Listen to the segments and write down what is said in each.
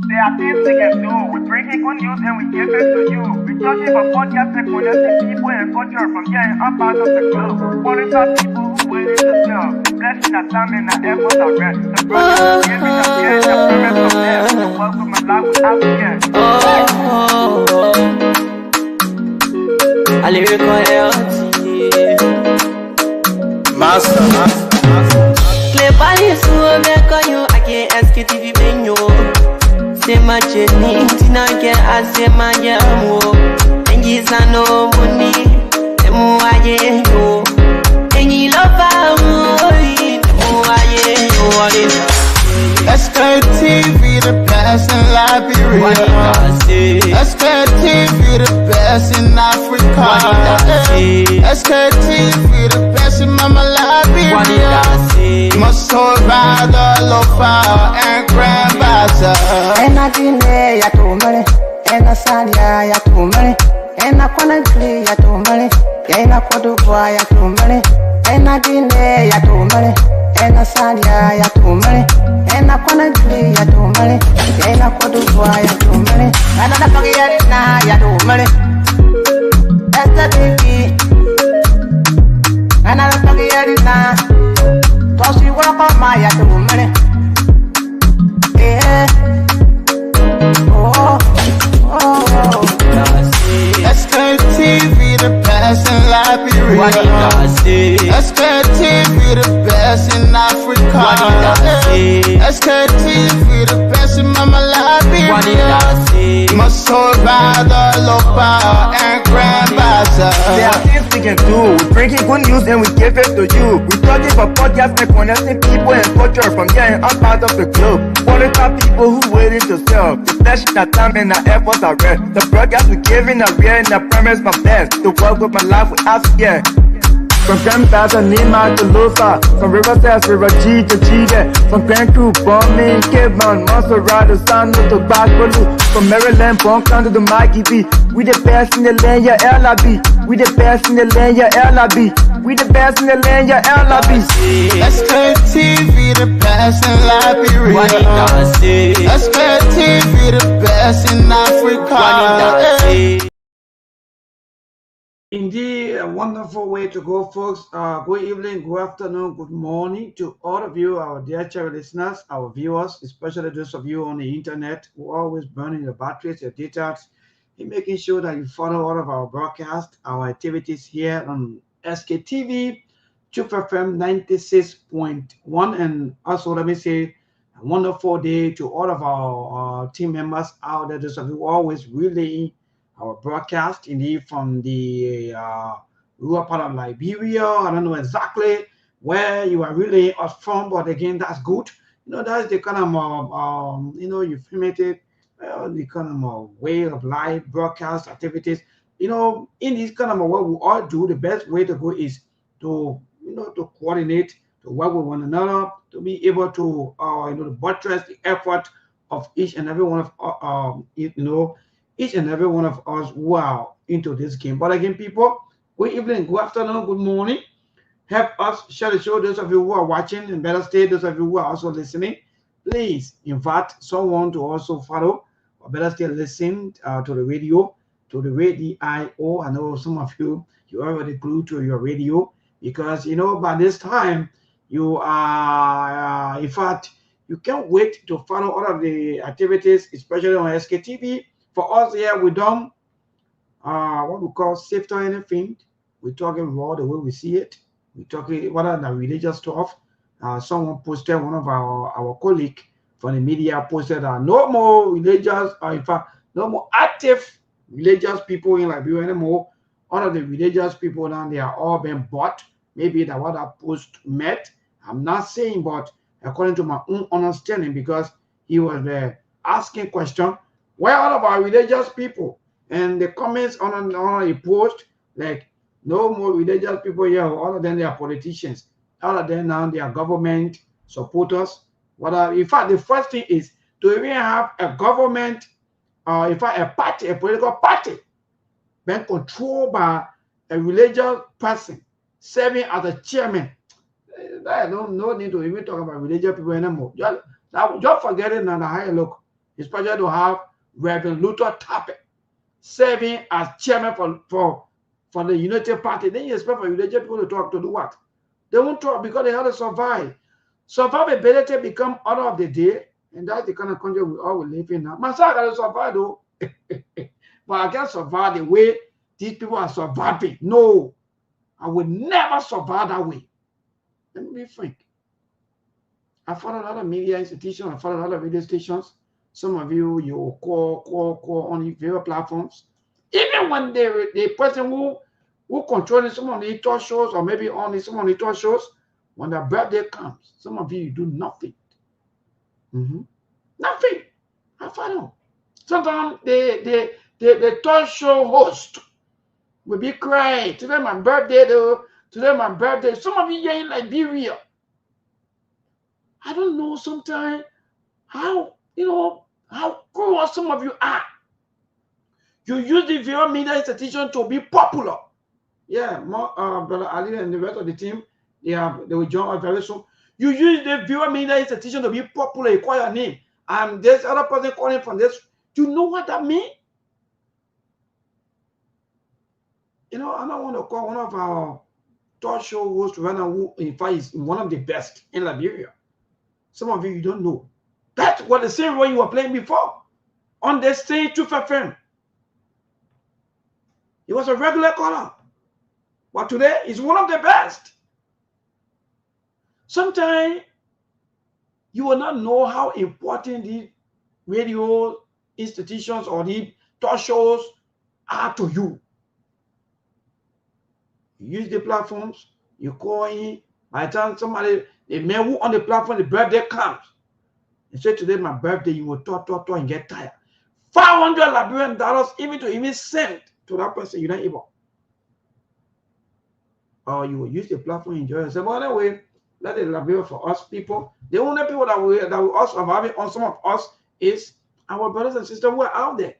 There are things we can do. We bring in good news and we give it to you. We talking about podcast and connecting people and culture from getting up out of the globe. Qualified people who willing to serve. The blessing that time and the effort are rest. The brothers giving us the end of promise of death. The welcome and life without fear. I lyrical health. Master. Play Paris, who make you I can't ask it if you been you. Say my journey, Tina can I say my yamu. And yes, I know money, the more I get you. And you love me, the more I get you. SKTV, the best in Liberia. SKTV, the best in Africa. SKTV, the best in Mama Liberia. Must hold by the lofa and grand bazaar. And I didn't ya to money, and I said ya to money, and I couldn't clear ya to money, and I could do ya to money, and I didn't ya to money, and I said ya to money, and I couldn't clear ya to money, and I could do ya to money, and I forget it now ya to money. That's the baby, and I forget it now. Cause you walk on my ya to money. Yeah. SKTV, the best in Liberia. SKTV, the best in Africa. SKTV, the best in Mama Liberia. Must hold by the lofa and grand bazaar. There are things we can do. We bring in good news and we give it to you. We talking about podcast and connecting people and culture from getting up out of the globe. Qualified people who willing to serve. The flesh, the time, and the efforts are rest. The broadcast we giving a real and the promise my best. The work with my life without fear. From Grandfather Nima to Lufa, from River Sass, River G to Chile, from Grand Crew, Bombay, Cape Mount, Monserrat, San to Bacalu, from Maryland, Bon County to Mikey B. We the best in the land, yeah, LIB. We the best in the land, yeah, LIB. We the best in the land, yeah, LIB. SKTV, the best in Liberia. SKTV, the best in Africa. Indeed, a wonderful way to go, folks. Good evening, good afternoon, good morning to all of you, our dear cherry listeners, our viewers, especially those of you on the internet who are always burning your batteries, your data, in making sure that you follow all of our broadcasts, our activities here on SKTV, Chup FM 96.1, and also let me say a wonderful day to all of our team members out there, those of you who always relaying our broadcast, indeed, from the rural part of Liberia. I don't know exactly where you are really us from, but again, that's good. You know, that's the kind of, you primitive, the kind of way of live broadcast activities. You know, in this kind of what we all do, the best way to go is to, to coordinate, to work with one another, to be able to, to buttress the effort of each and every one of, each and every one of us who are into this game. But again, people, good evening, good afternoon, good morning. Help us share the show. Those of you who are watching, and better stay, those of you who are also listening, please invite someone to also follow, or better still listen to the radio, to the radio. I know some of you already glued to your radio because, by this time, you are, in fact, you can't wait to follow all of the activities, especially on SKTV. For us here, we don't what we call safe or anything. We're talking raw the way we see it. We're talking whether the religious stuff. Someone posted, one of our colleague from the media posted that no more religious, or in fact, no more active religious people in Liberia anymore. All of the religious people now, they are all being bought. Maybe that what that post meant. I'm not saying, but according to my own understanding, because he was there asking question. Where all of our religious people? And the comments on a post, like, no more religious people here, all of them, they are politicians. All of them now, they are government supporters. In fact, the first thing is to even have a government, in fact, a party, a political party, being controlled by a religious person, serving as a chairman. I don't no need to even talk about religious people anymore. Just forget it and how you look. It's pleasure to have Reverend Luther Tappet serving as chairman for the United Party. Then you expect for religious people to talk to do what? They won't talk because they have to survive. Survivability become order of the day, and that's the kind of country we all live in now. Myself, I gotta survive though. But I can't survive the way these people are surviving. No, I will never survive that way. Let me be frank. I follow a lot of media institutions, I follow a lot of radio stations. Some of you call on the various platforms. Even when the person who controlling some of the talk shows, or maybe only some of the talk shows, when their birthday comes, some of you do nothing. Nothing. I follow. Sometimes the talk show host will be crying. Today my birthday though. Today my birthday. Some of you are in Liberia. I don't know sometimes how cruel some of you are. You use the various media institution to be popular. Yeah, Brother Ali and the rest of the team, they will join us very soon. You use the various media institution to be popular. You call your name, and this other person calling from this. Do you know what that means? I don't want to call one of our talk show hosts right now, who in fact is one of the best in Liberia. Some of you don't know. That's what the same role you were playing before on the same Truth FM. He was a regular caller, but today he's one of the best. Sometimes you will not know how important the radio institutions or the talk shows are to you. You use the platforms, you call in. By the time somebody, the man who on the platform, the birthday comes, and say today my birthday, you will talk and get tired. $500 Liberian even to even send to that person, you're not able. Or you will use the platform, enjoy yourself. By the way, that is Liberia for us people. The only people that will also survive on some of us is our brothers and sisters who are out there.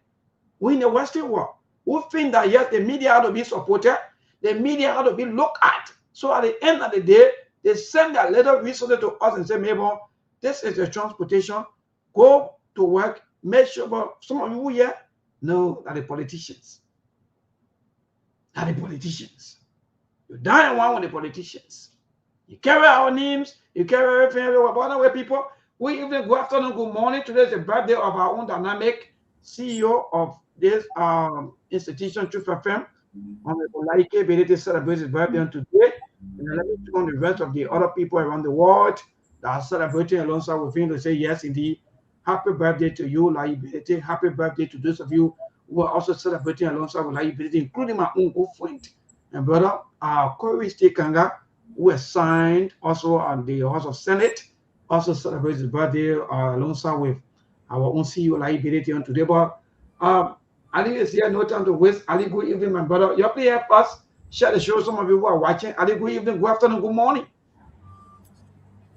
We in the Western world who think that yes, the media ought to be supported, the media ought to be looked at. So at the end of the day, they send their little resources to us and say, Mabel, this is the transportation. Go to work, make sure. But some of you here know that the politicians. Are the politicians. You die one with the politicians. You carry our names, you carry everything everywhere. By the way, people, we even good afternoon, good morning. Today is the birthday of our own dynamic CEO of this institution, Truth FM. Honorable Laike Berete celebrates his birthday on today. And let me turn the rest of the other people around the world that are celebrating alongside with him to say, yes, indeed, happy birthday to you, Laike Berete. Happy birthday to those of you who are also celebrating alongside with Laike Berete, including my own good friend and brother, Corey Stikanga, who is signed also on the House of Senate, also celebrates his birthday alongside with our own CEO, Laike Berete, on today. But Ali is here, no time to waste. Ali, good evening, my brother. You play help us share the show. Some of you who are watching. Ali, good evening, good afternoon, good morning.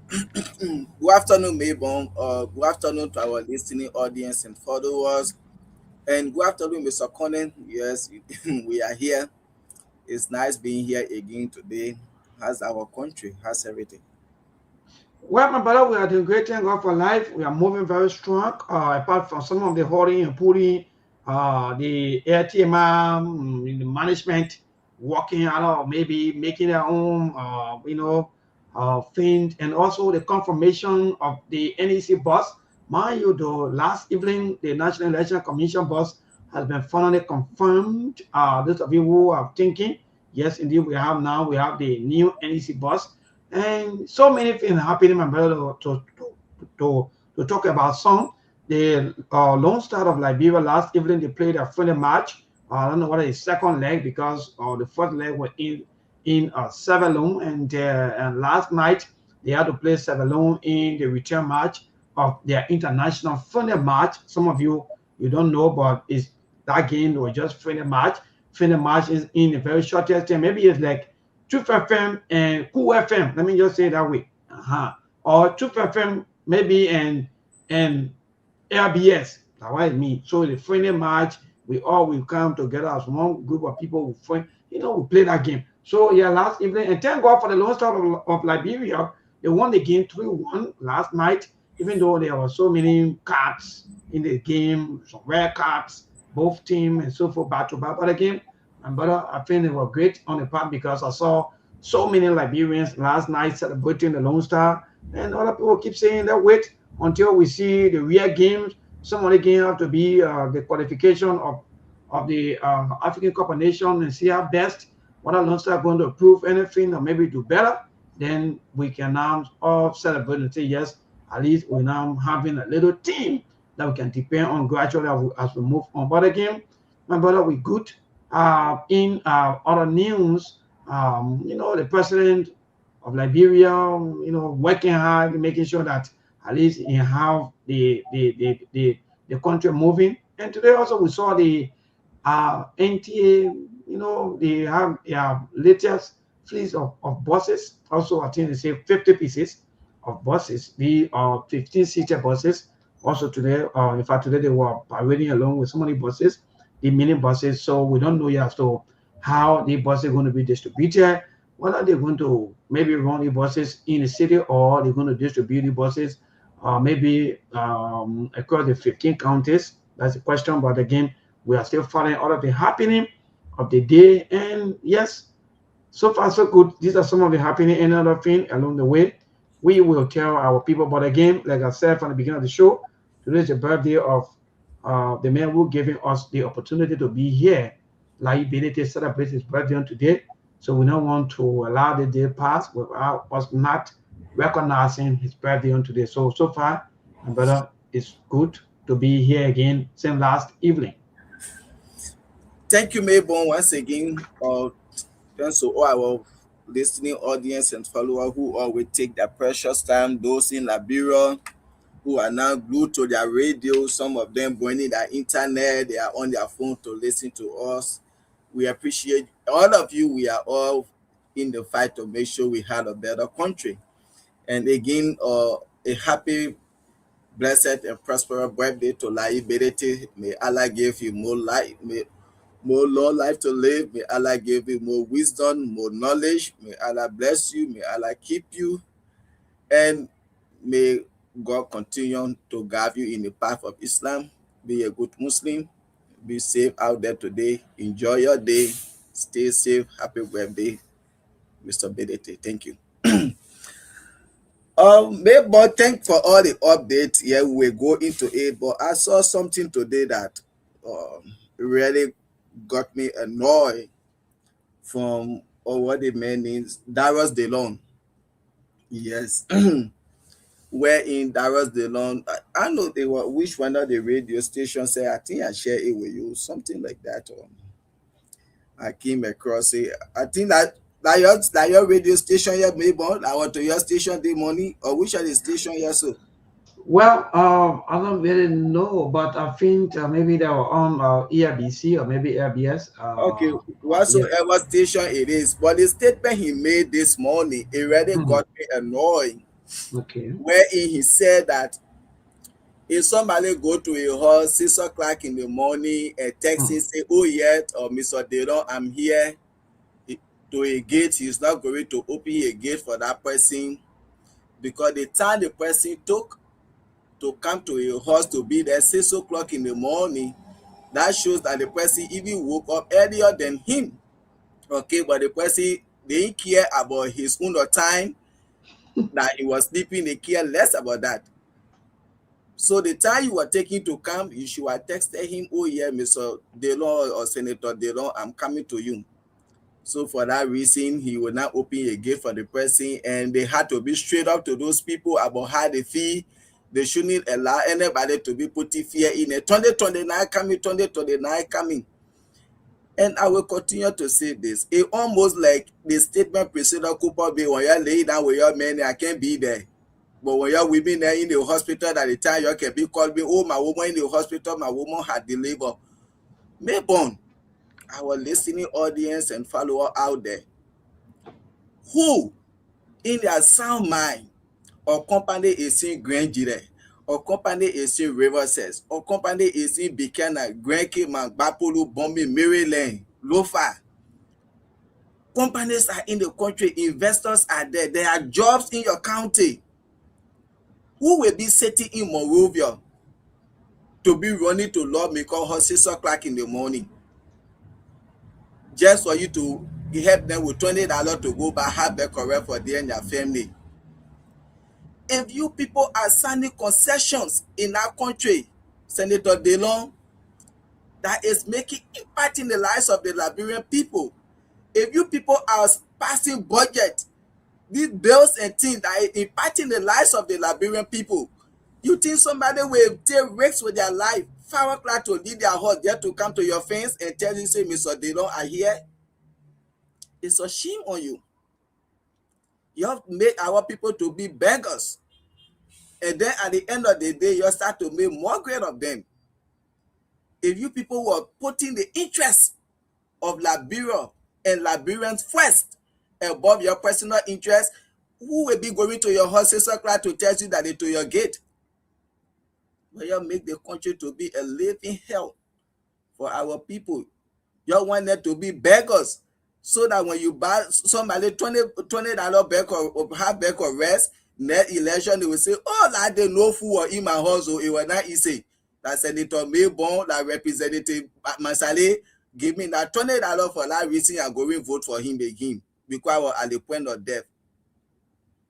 Good afternoon, Maybon. Good afternoon to our listening audience and followers. And good afternoon, Mr. Conan. Yes, we are here. It's nice being here again today. How's our country? How's everything? Well, my brother, we are doing great. Thank God for life. We are moving very strong. Apart from some of the holding and pulling, the ATM, the management working out, maybe making their own, thing, and also the confirmation of the NEC bus. Mind you, though, last evening, the National Election Commission bus has been finally confirmed. Those of you who are thinking, yes, indeed, we have the new NEC bus. And so many things happening, my brother, to talk about some. The Lone Star of Liberia last evening, they played a friendly match. I don't know what is second leg because the first leg was in Sierra Leone, and last night they had to play Sierra Leone in the return match of their international friendly match. Some of you don't know, but that game was just friendly match. Friendly match is in a very short time. Maybe it's like Truth FM and Cool FM. Let me just say it that way. Or Truth FM maybe and RBS. That's what I mean. So the friendly match, we all will come together as one group of people who we play that game. So yeah, last evening, and thank God for the Lone Star of Liberia. They won the game 3-1 last night, even though there were so many cards in the game, some rare cards, both team and so forth, back to back. But again, my brother, I think they were great on the part because I saw so many Liberians last night celebrating the Lone Star, and other people keep saying that wait until we see the real games. Some of the games have to be the qualification of the African Cup of Nations and see how best whether Lone Star going to prove anything or maybe do better. Then we can now all celebrate and say yes, at least we're now having a little team that we can depend on gradually as we move on. But again, my brother, we good. In other news, the president of Liberia, working hard, making sure that at least he have the country moving. And today also we saw the NTA, they have their latest fleet of buses. Also, I think they say 50 pieces of buses, the 15-seater buses. Also today, in fact, today they were parading along with so many buses, the mini buses. So we don't know yet so how the buses are going to be distributed. Whether they're going to maybe run the buses in the city or they're going to distribute the buses maybe across the 15 counties. That's the question. But again, we are still following all of the happening of the day. And yes, so far so good. These are some of the happening and other thing along the way. We will tell our people. But again, like I said from the beginning of the show, today is the birthday of the man who giving us the opportunity to be here. Like Benedict celebrates his birthday on today. So we don't want to allow the day pass without us not recognizing his birthday on today. So far, my brother, it's good to be here again, same last evening. Thank you, Maybon, once again. Thanks to all our listening audience and followers who always take their precious time. Those in Liberia who are now glued to their radio, some of them burning their internet, they are on their phone to listen to us. We appreciate all of you. We are all in the fight to make sure we have a better country. And again, a happy, blessed, and prosperous birthday to Lai Berete. May Allah give you more life, more long life to live. May Allah give you more wisdom, more knowledge. May Allah bless you. May Allah keep you. And may God continue to guide you in the path of Islam. Be a good Muslim. Be safe out there today. Enjoy your day. Stay safe. Happy birthday, Mr. Bedete. Thank you. But thank for all the updates. Yeah, we go into it. But I saw something today that really got me annoyed from what the man is. Darius DeLon. Yes. Where in Darius DeLon, I know they were which one of the radio stations say, I think I share it with you, something like that. I came across it. I think that your radio station here, maybe I want to your station the money, or which are the station here so? Well, I don't really know, but I think maybe they were on ERBC or maybe RBS. Okay, whatsoever station it is, but the statement he made this morning, it really got me annoyed. Okay. Wherein he said that if somebody go to a hall 6 o'clock in the morning and text him say, oh yeah, or Mr. Delon, I'm here to a gate, he's not going to open a gate for that person because the time the person took to come to a house to be there 6 o'clock in the morning, that shows that the person even woke up earlier than him. Okay, but the person didn't care about his own time that he was sleeping, they care less about that. So the time you were taking to come, you should have texted him, oh yeah, Mr. Delon or Senator Delon, I'm coming to you. So for that reason, he will not open a gate for the person, and they had to be straight up to those people about how they feel. They shouldn't allow anybody to be putting fear in it. 2029 coming. And I will continue to say this. It almost like the statement President Cooper be when you lay down with your men, I can't be there. But when you're women there in the hospital, at the time you can be called me, oh, my woman in the hospital, my woman had delivered. Maybe our listening audience and follower out there, who in their sound mind or company is in Grand Jire, or company is in Riverside, or company is in Buchanan, Grand Cayman, Bapolo, Bombay, Maryland, Lofa. Companies are in the country, investors are there, there are jobs in your county. Who will be sitting in Monrovia to be running to lawmaker hall 6 o'clock in the morning just for you to help them with $20 to go buy have the correct for them and their family? If you people are signing concessions in our country, Senator Delon, that is making impact in the lives of the Liberian people. If you people are passing budget, these bills and things that are impacting the lives of the Liberian people, you think somebody will take risks with their life, 5 o'clock to leave their house, just to come to your fence and tell you, say, Mr. Delon are here? It's a shame on you. You have made our people to be beggars. And then at the end of the day, you start to make more great of them. If you people were putting the interests of Liberia and Liberians first above your personal interest, who will be going to your house 6 o'clock to tell you that they to your gate? But you make the country to be a living hell for our people. You want them to be beggars, so that when you buy somebody $20 bag or half bag of rest, next election they will say, oh, like they know who are in my house, so it was not easy. That Senator Maybon, that Representative Masale, give me that $20 for that reason and go and vote for him again because I was at the point of death.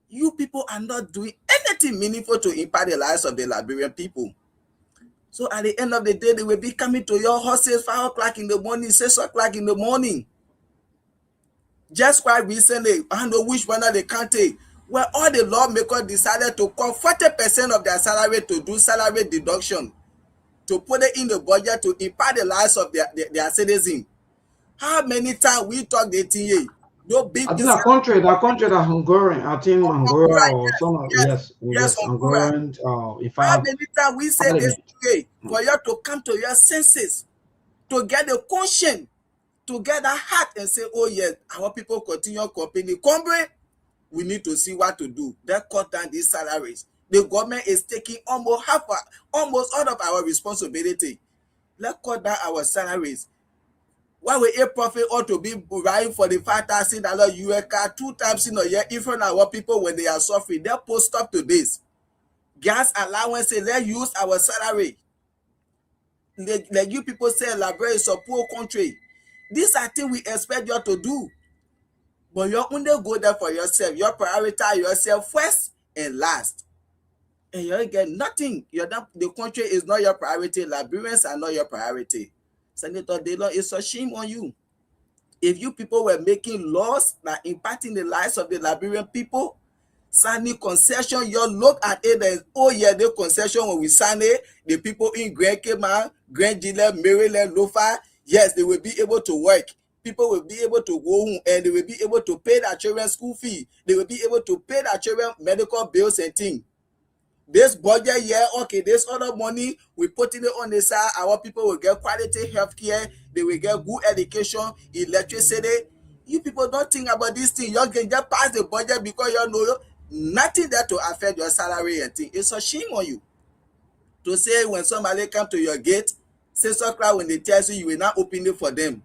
You people are not doing anything meaningful to impact the lives of the Liberian people. So at the end of the day, they will be coming to your houses 5 o'clock in the morning, 6 o'clock in the morning. Just quite recently, I don't know which one of the country, where all the lawmakers decided to cut 40% of their salary to do salary deduction, to put it in the budget to impact the lives of their citizens. How many times we talk the thing here? No big. I think that country that Hungarian, I think Angola or some yes, Hungarian. If how many times we say this way for you to come to your senses, to get the conscience, to get that heart and say, oh yes, our people continue complaining. We need to see what to do. They cut down these salaries. The government is taking almost all of our responsibility. Let's cut down our salaries. Why will a profit ought to be buying for the $5,000 US car 2 times in a year in front of our people when they are suffering? They post up to this. Gas allowance, let's use our salary. Like you people say, Liberia is a poor country. These are things we expect you to do. But you only go there for yourself. You prioritize yourself first and last. And you get nothing. The country is not your priority. Liberians are not your priority. Senator Delon, it's a shame on you. If you people were making laws that impacting the lives of the Liberian people, signing concession, you look at it as, oh yeah, the concession when we sign it, the people in Grand Cayman, Grand Gillette, Maryland, Lofa, yes, they will be able to work. People will be able to go home and they will be able to pay their children's school fee. They will be able to pay their children medical bills and things. This budget year, okay, this other money, we put it on the side, our people will get quality health care, they will get good education, electricity. You people don't think about this thing. You can just pass the budget because you know nothing there to affect your salary and thing. It's a shame on you. To say when somebody come to your gate, 6 o'clock when they tell you will not open it for them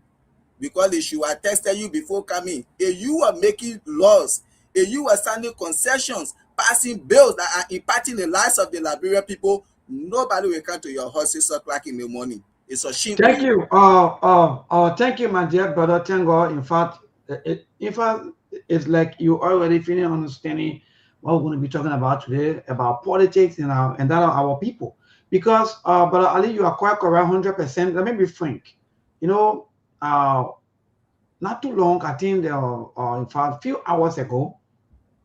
because they should have tested you before coming. If you are making laws, if you are signing concessions, passing bills that are impacting the lives of the Liberian people, nobody will come to your house 6 o'clock in the morning. It's a shame. Thank you. Thank you, my dear brother. Thank God. In fact, it's like you already finish understanding what we're going to be talking about today about politics and that of our people. Because, Brother Ali, you are quite correct, 100%. Let me be frank. You know, not too long, I think there are, in fact, a few hours ago,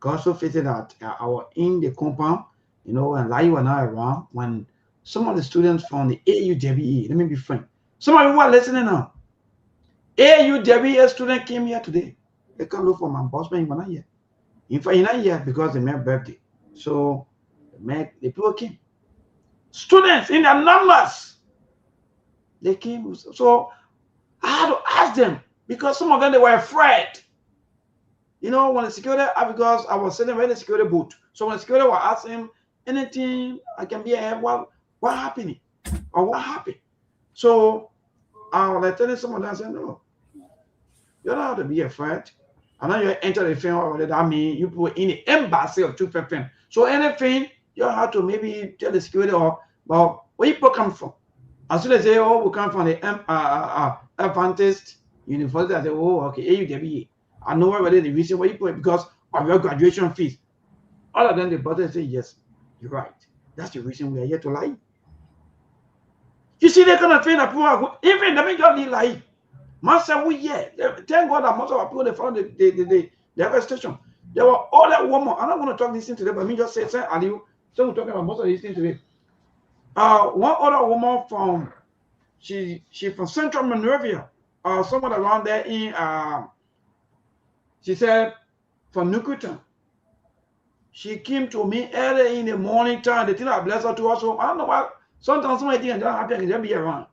God so fated that I was in the compound, you know, and like you were not around when some of the students from the AUJBE, let me be frank. Some of you are listening now. AUJBE student came here today. They come look for my boss, man, not here. In fact, you're not here because they made birthday. So the people came. Students in their numbers. They came. So I had to ask them because some of them, they were afraid. You know, when the security, because I was sitting in the security booth. So when the security was asking anything, I can be here, what happened? Or what happened? So I was like telling someone, I said, no, you don't have to be afraid. And then you enter the film already, that means you put in the embassy of 215. So anything you have to maybe tell the security or well, where people come from. As soon as they say, oh, we come from the Adventist University, I say, oh, okay, AUWA. I know already the reason why you put it because of your graduation fees. All of them, the brother say, yes, you're right. That's the reason we are here to lie. You see, they kind of thing that people even they make just lie. Master, we yeah. Thank God that most of our people they found the devastation. There were other women. I don't want to talk this thing today, but me just say, Aliu. So we're talking about most of these things today. One other woman from she from Central Monrovia, somewhere around there in she said from Nukutan. She came to me early in the morning time. The thing I bless her to also. I don't know why. Sometimes somebody think don't happen, can just be around.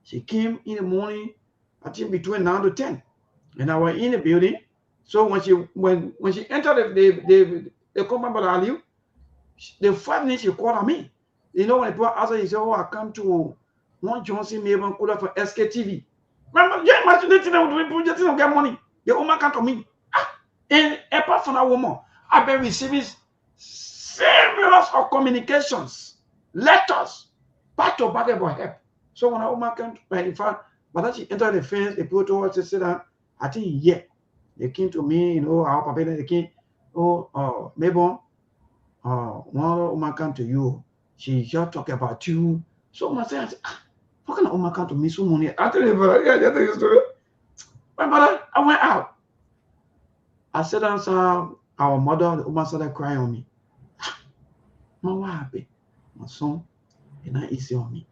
She came in the morning, I think between 9 to 10, and I was in the building. So when she entered the compound by Aliu, the 5 minutes she called on me. You know, when people ask her, he said, oh, I come to one Johnson Mayban Kula for SKTV. Remember, yeah, imagine that people just don't get money. The woman come to me. And apart from that woman, I've been receiving several of communications, letters, back to back about help. So when a woman came, in fact, by that she entered the fence, they put towards to sit down. I think, yeah, they came to me, you know, our papa, they came, oh, Mayban, one woman come to you. She just talk about you. So I said, how can a woman come to me so money? I tell you, brother, yeah, that's the story. My brother, I went out. I said, our mother, the woman started crying on me. Mom, what happened? My son, it's not easy on me.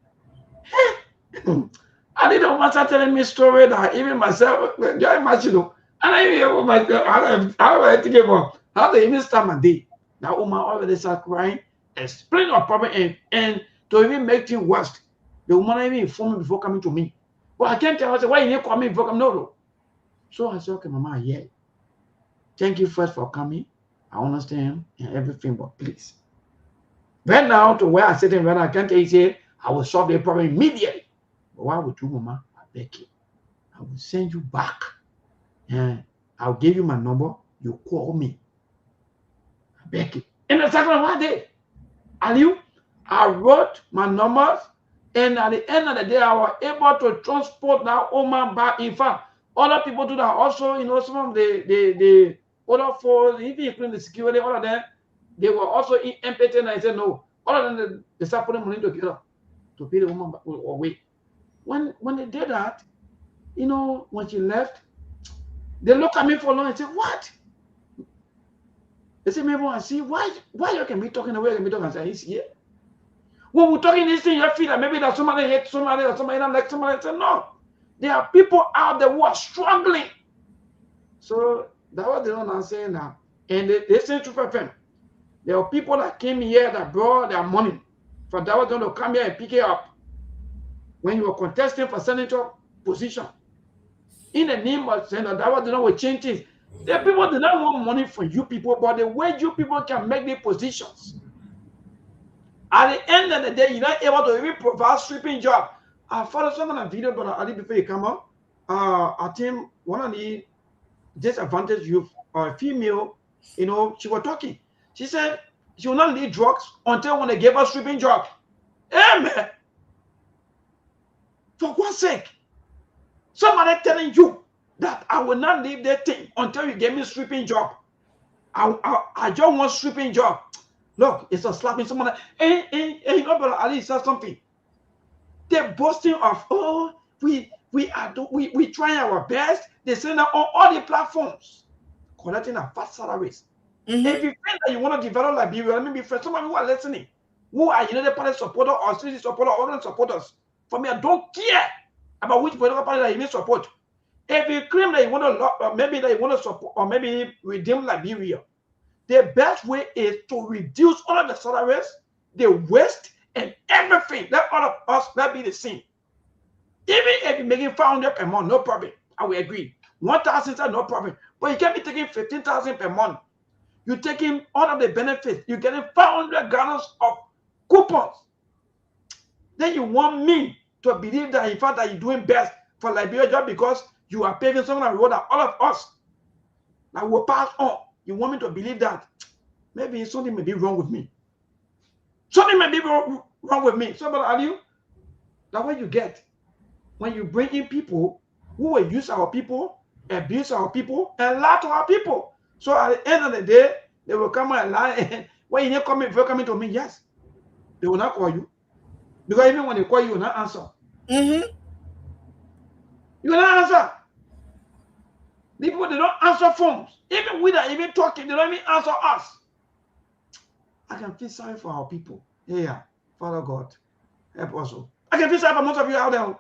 I didn't want to telling me a story that even myself, just imagine, and I even myself, how I think about how they even start my day. That woman already started crying, explain her problem, and to even make things worse, the woman even informed me before coming to me. Well, I can't tell her, why you didn't call me before coming? No. So I said, okay, Mama, yeah. Thank you first for coming. I understand and everything, but please. Right now to where I sit in right now, I can't tell you, say, I will solve the problem immediately. But why would you, Mama? I beg you. I will send you back. And I'll give you my number. You call me. I beg you. And the second one day, Aliu, I wrote my numbers, and at the end of the day, I was able to transport that woman back. In fact, other people do that also, you know, some of the other four, even including the security, all of them, they were also in empty, and I said, no, all of them, they start putting money together to pay the woman away. When they did that, you know, when she left, they look at me for long and say, what? They say, maybe I see, why you can be talking the way you can be talking? I say, he's here. When we're talking this thing, you feel that maybe that somebody hates somebody or somebody don't like somebody. I say, no. There are people out there who are struggling. So that was the one I'm saying now. And they say to FM, there are people that came here that brought their money for that was going to come here and pick it up when you were contesting for senator position. In the name of Senator, that was the one we change things. The people do not want money from you people, but the way you people can make the positions. At the end of the day, you're not able to even provide sweeping job. I followed some of the video, but I did before you come up. I think one of the disadvantaged youth or female, you know, she was talking. She said she will not leave drugs until when they gave her sweeping job. Hey, man. For God's sake. Somebody telling you that I will not leave that thing until you give me sweeping job. I just want sweeping job. Look, it's a slapping someone. Hey, you know, but Ali said something. They're boasting of, oh, we trying our best. They say that on all the platforms, collecting a fast salaries. If you think that you want to develop Liberia, let me be friends. Some of you who are listening, who are United Party supporter or citizen supporter or other supporters, for me, I don't care about which political party that you need support. If you claim that you want to, maybe that you want to support or maybe redeem Liberia, the best way is to reduce all of the salaries, the waste, and everything. Let all of us that be the same. Even if you're making 500 per month, no problem. I will agree. 1,000, no problem. But you can't be taking 15,000 per month. You're taking all of the benefits. You're getting 500 gallons of coupons. Then you want me to believe that in fact that you're doing best for Liberia just because you are paving some of the road that all of us that will pass on. You want me to believe that maybe something may be wrong with me. Something may be wrong with me. So, but are you? That's what you get when you bring in people who will use our people, abuse our people, and lie to our people. So at the end of the day, they will come and lie. When you come in, if you're coming to me, yes, they will not call you. Because even when they call you, you will not answer. You will not answer. People, they don't answer phones. Even we that even talking, they don't even answer us. I can feel sorry for our people. Yeah, Father God, help us all. I can feel sorry for most of you out there.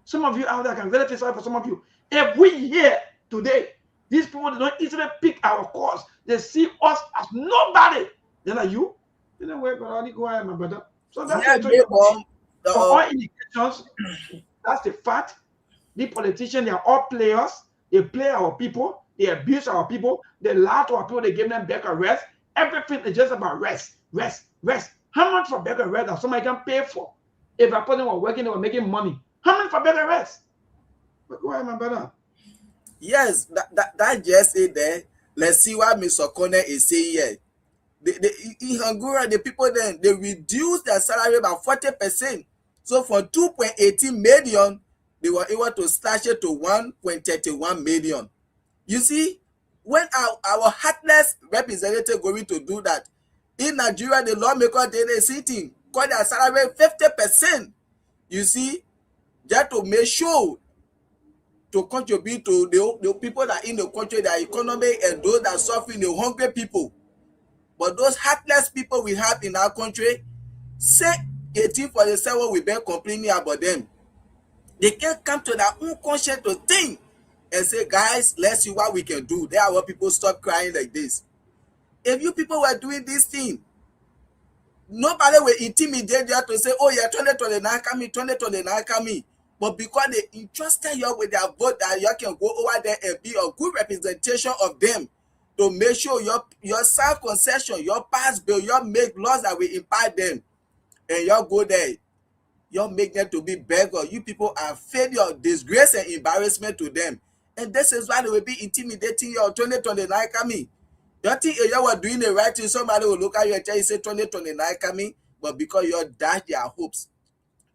Some of you out there, I can really feel sorry for some of you. If we here today, these people, they don't easily pick our cause. They see us as nobody. They're like, you? You know where, but I go ahead, my brother. So that's for all indications, that's the fact. The politicians, they are all players. They play our people. They abuse our people. They lie to our people. They give them back a rest. Everything is just about rest, rest, rest. How much for back a rest that somebody can pay for? If a person was working, they were making money. How much for better rest? But go ahead, my brother. Yes, that just it there. Let's see what Mr. Connor is saying here. In Hungary, the people then they reduced their salary by 40%. So from 2.18 million, they were able to slash it to 1.31 million. You see, when our heartless representative going to do that, in Nigeria, the lawmaker they sitting cut their salary 50%. You see, just to make sure to contribute to the people that are in the country, the economy, and those that are suffering, the hungry people. But those heartless people we have in our country, say 1847, we've been complaining about them. They can't come to their own conscience to think and say, guys, let's see what we can do. There are what people stop crying like this. If you people were doing this thing, nobody will intimidate you to say, oh yeah, 2029 coming, 2029 coming. But because they entrusted you with their vote, that you can go over there and be a good representation of them to make sure your self-concession, your pass bill, you make laws that will impact them. And you go there, you make them to be beggar. You people are failure, disgrace, and embarrassment to them. And this is why they will be intimidating you 2029 coming. You think if you were doing the right thing, somebody will look at you and tell you, say 2029 coming, but because you dashed their hopes.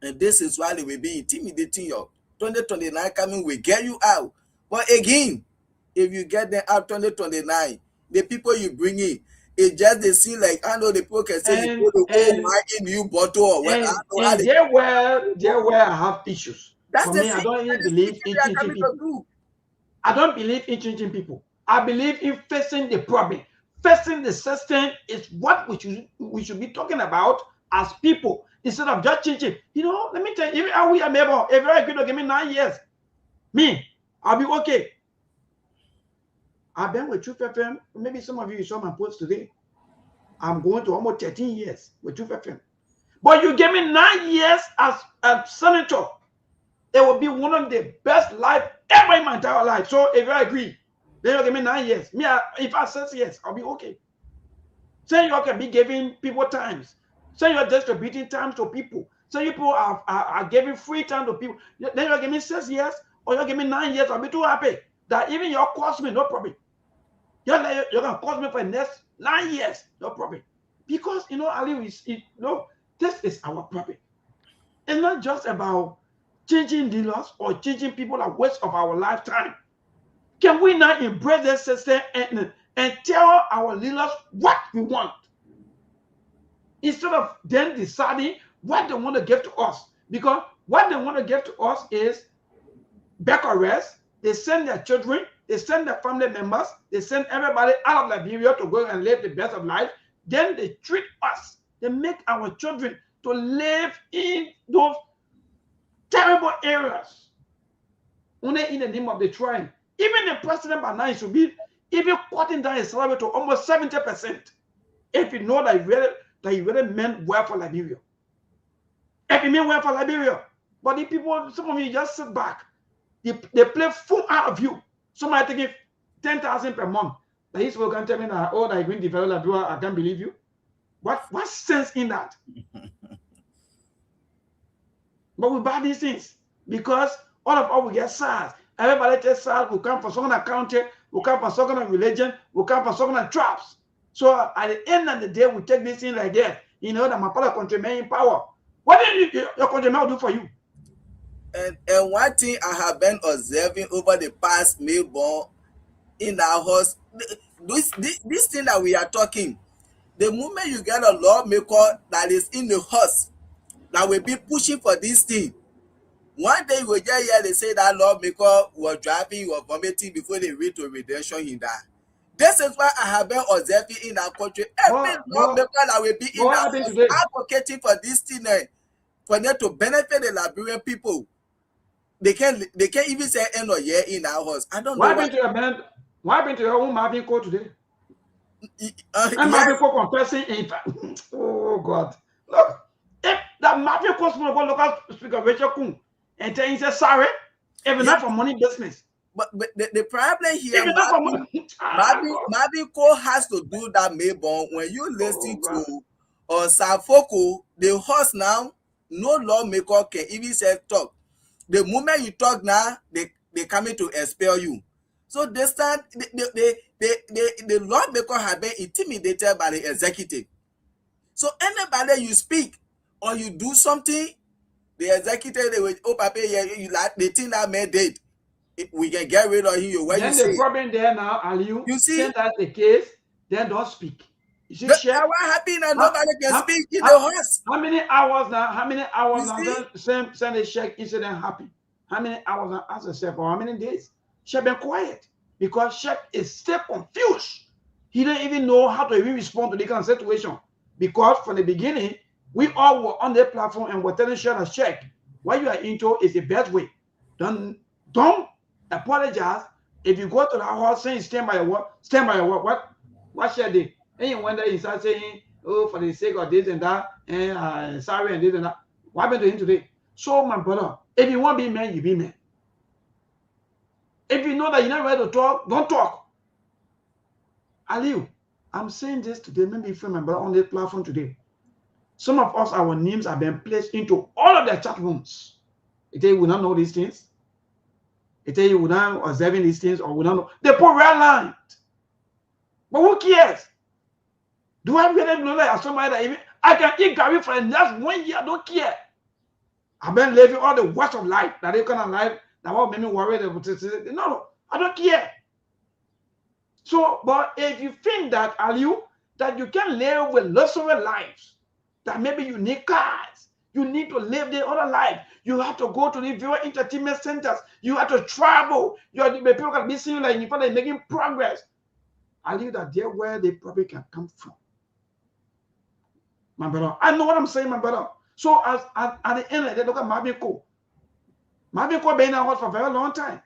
And this is why they will be intimidating you. 2029 coming will get you out. But again, if you get them out 2029, the people you bring in, it just they see like, I know the people can say you go to buy a new bottle or what. There where I have issues. That's for me, I don't even believe in changing people. I don't believe in changing people. I believe in facing the problem. Facing the system is what we should be talking about as people instead of just changing. You know, let me tell you, if we are able, if you're going to give me 9 years, me, I'll be okay. I've been with Truth FM. Maybe some of you saw my post today. I'm going to almost 13 years with Truth FM. But you give me 9 years as a senator, it will be one of the best life ever in my entire life. So if you agree, then you give me 9 years. Me, if I say yes, I'll be okay. Say you can be giving people times. Say you're distributing time to people. Say people are giving free time to people. Then you give me 6 years or you give me 9 years. I'll be too happy that even you cost me no problem. You're going to cost me for the next 9 years, no problem. Because, you know, Ali, this is our problem. It's not just about changing dealers or changing people at waste of our lifetime. Can we not embrace this system and tell our leaders what we want? Instead of then deciding what they want to give to us. Because what they want to give to us is back arrest. They send their children, they send their family members, they send everybody out of Liberia to go and live the best of life. Then they treat us. They make our children to live in those terrible areas. Only in the name of the tribe. Even the president by now should be even cutting down his salary to almost 70%. If you know that he really meant well for Liberia. If he meant well for Liberia. But the people, some of you just sit back. They play full out of you. Somebody taking 10,000 per month. That he's going to tell me that, oh, that you're going to develop Liberia, I can't believe you. What sense in that? But we buy these things because all of us will get SARS. Everybody takes SARS. We come from some kind of country. We come from some kind of religion. We come from some kind of tribes. So at the end of the day, we take this thing like that. you know that my father countrymen in power. What did your countrymen do for you? And one thing I have been observing over the past Melbourne in our house, this thing that we are talking, the moment you get a lawmaker that is in the house that will be pushing for this thing, one day you will just hear they say that lawmaker was driving, he was vomiting before they reach to redemption in that. This is why I have been observing in our country. Every lawmaker that will be in our house advocating for this thing, for them to benefit the Liberian people. They can't even say end of year in our house. I don't know. Why been to your own Marvin Court today? And Marvin Court confessing in fact. Oh God. Look, if that Marvin Court local speaker Rachel Kun and tell him say sorry, even not for money business. But the problem here, Marvin Court has to do that, Melbourne. When you listen to Safoko, the host now, no lawmaker can even say talk. The moment you talk now, they coming to expel you. So they start the lawmaker have been intimidated by the executive. So anybody you speak or you do something, the executive they will you like the thing that man did. We can get rid of him. Then the problem there now, Aliu, you see that's the case, then don't speak. You see, what happened now? Nobody can speak in the house. How many hours now? Send a check incident happy. How many hours now? Ask yourself, for how many days? She been quiet because Shep is still confused. He didn't even know how to even respond to the kind of situation. Because from the beginning, we all were on the platform and were telling Shep a check. What you are into is the best way. Don't apologize. If you go to the house saying stand by your word, stand by your word. What shall they? And you wonder, you start saying, oh, for the sake of this and that, and sorry and this and that. What happened to him today? So, my brother, if you want to be man, you be man. If you know that you're not ready to talk, don't talk. Aliu, I'm saying this today, maybe from my brother on the platform today. Some of us, our names have been placed into all of their chat rooms. They tell you we don't know these things. They tell you we not observing these things or we don't know. They put red line. But who cares? Do I really know that somebody that even I can eat Gary for the next 1 year? I don't care. I've been living all the worst of life, that they kind of life that what made me worried about it. No, I don't care. So, but if you think that, Aliu, that you can live with luxury lives, that maybe you need cars, you need to live the other life, you have to go to the viewer entertainment centers, you have to travel, people can be seeing like you're probably making progress. Aliu, that there where they probably can come from. My brother, I know what I'm saying, my brother. So at the end of the day, look at Marvin Court. Marvin Court been in our house for a very long time.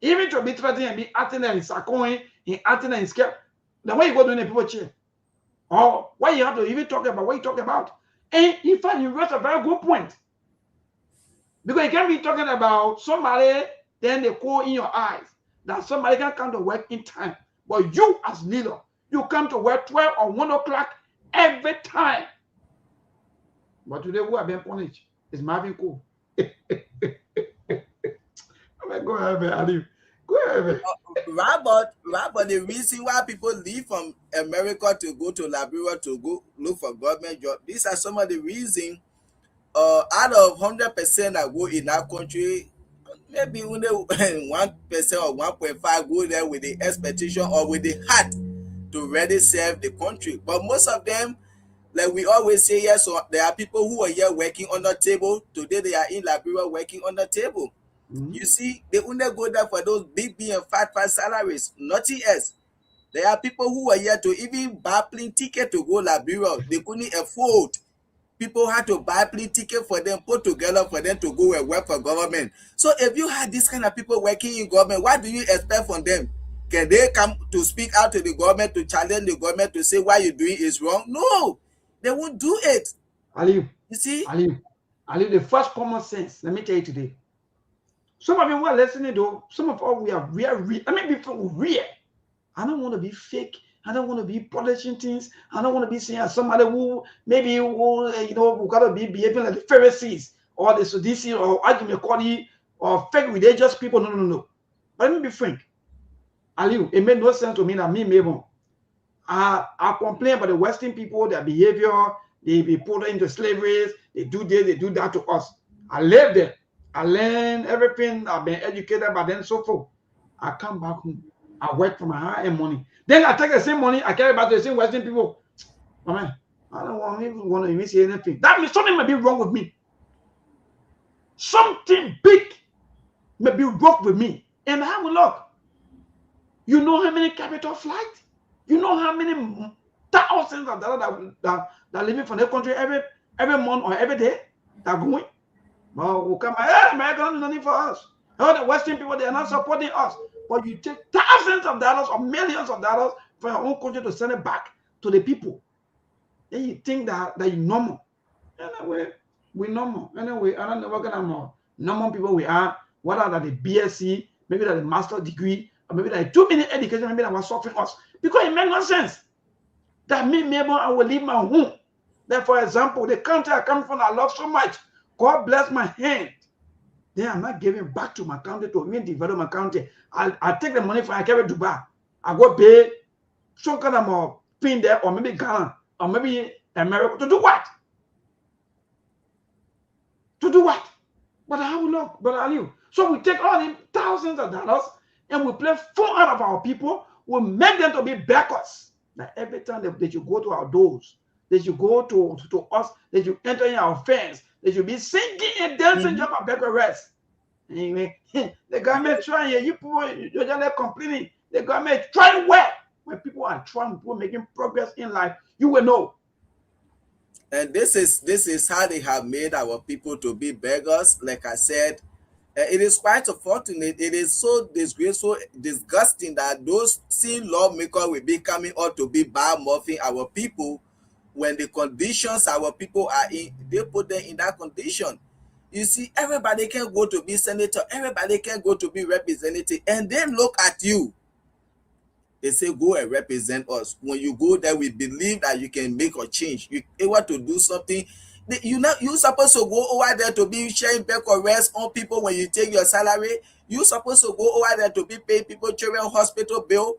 Even to be threatening and be acting and sacoing, acting and scared. The way you go doing it, people cheer. Or why you have to even talk about what you talk about. And in fact, you raise a very good point. Because you can't be talking about somebody, then they call in your eyes that somebody can come to work in time. But you as leader, you come to work 12 or 1 o'clock every time. But today, who have been punished is Marvin Court. Go ahead, Ali. Go ahead. Robert, the reason why people leave from America to go to Liberia to go look for government job, these are some of the reasons. Out of 100% that go in our country, maybe only 1% or 1.5 go there with the expectation or with the heart to really serve the country. But most of them, like we always say, yes, so there are people who are here working on the table. Today they are in Liberia working on the table. You see, they only go there for those big and fat salaries, nothing else. There are people who are here to even buy plane ticket to go Liberia. They couldn't afford. People had to buy plane ticket for them, put together for them to go and work for government. So if you had this kind of people working in government, what do you expect from them? Can they come to speak out to the government, to challenge the government, to say what you're doing is wrong? No, they won't do it. Aliu, you see? Aliu, the first common sense, let me tell you today. Some of you who are listening, though, some of us, we are real. I mean, people real. I don't want to be fake. I don't want to be polishing things. I don't want to be saying somebody who maybe who got to be behaving like the Pharisees or the Sadducees or Ajimekori or fake religious people. No. But let me be frank. Aliu, it made no sense to me that me, Mabel, I complain about the Western people, their behavior, They be put into slavery. They do this, they do that to us. I live there. I learn everything. I've been educated by then so forth. I come back home. I work for my high-end money. Then I take the same money. I carry back to the same Western people. Oh, man, I don't even want to even say anything. That means something might be wrong with me. Something big may be wrong with me. And how will look? You know how many capital flights? You know how many thousands of dollars that living from the country every month or every day that going? Well, we'll come, hey, America don't do nothing for us. All the Western people, they are not supporting us. But you take thousands of dollars or millions of dollars from your own country to send it back to the people. Then you think that you're normal. Anyway, we're normal. Anyway, I don't know what kind of normal people we are. What are the BSc, maybe that the master's degree, or maybe that too many education, maybe that was suffering us. Because it makes no sense. That me, maybe I will leave my home. Then, for example, the country I come from, I love so much. God bless my hand. Then I'm not giving back to my country to me develop my country. I take the money from I carry to Dubai. I go pay some kind of more pin there, or maybe Ghana, or maybe America. To do what? To do what? But how will look? But are you? So we take all the thousands of dollars and we play 4 out of our people. We make them to be backers. That every time they should go to our doors, they should go to us, they should enter in our fence. They should be singing and dancing just for better rest. Anyway, the government trying, you people, you're just complaining. The government trying well. When people are trying, people making progress in life, you will know. And this is how they have made our people to be beggars. Like I said, it is quite unfortunate. It is so disgraceful, disgusting that those same lawmakers will be coming out to be bad-mouthing our people. When the conditions our people are in, they put them in that condition. You see, everybody can go to be senator, everybody can go to be representative, and then look at you. They say, go and represent us. When you go there, we believe that you can make a change. You want to do something. You're supposed to go over there to be sharing back or rest on people when you take your salary. You're supposed to go over there to be paying people children hospital bill,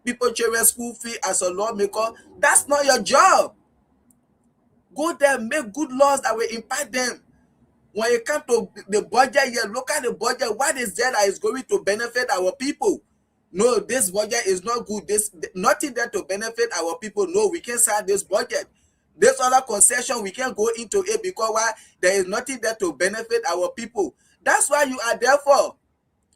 people children school fee as a lawmaker. That's not your job. Go there, make good laws that will impact them. When it comes to the budget, you look at the budget. What is there that is going to benefit our people? No, this budget is not good. This nothing there to benefit our people. No, we can't sign this budget. This other concession, we can't go into it because why? There is nothing there to benefit our people. That's why you are there for.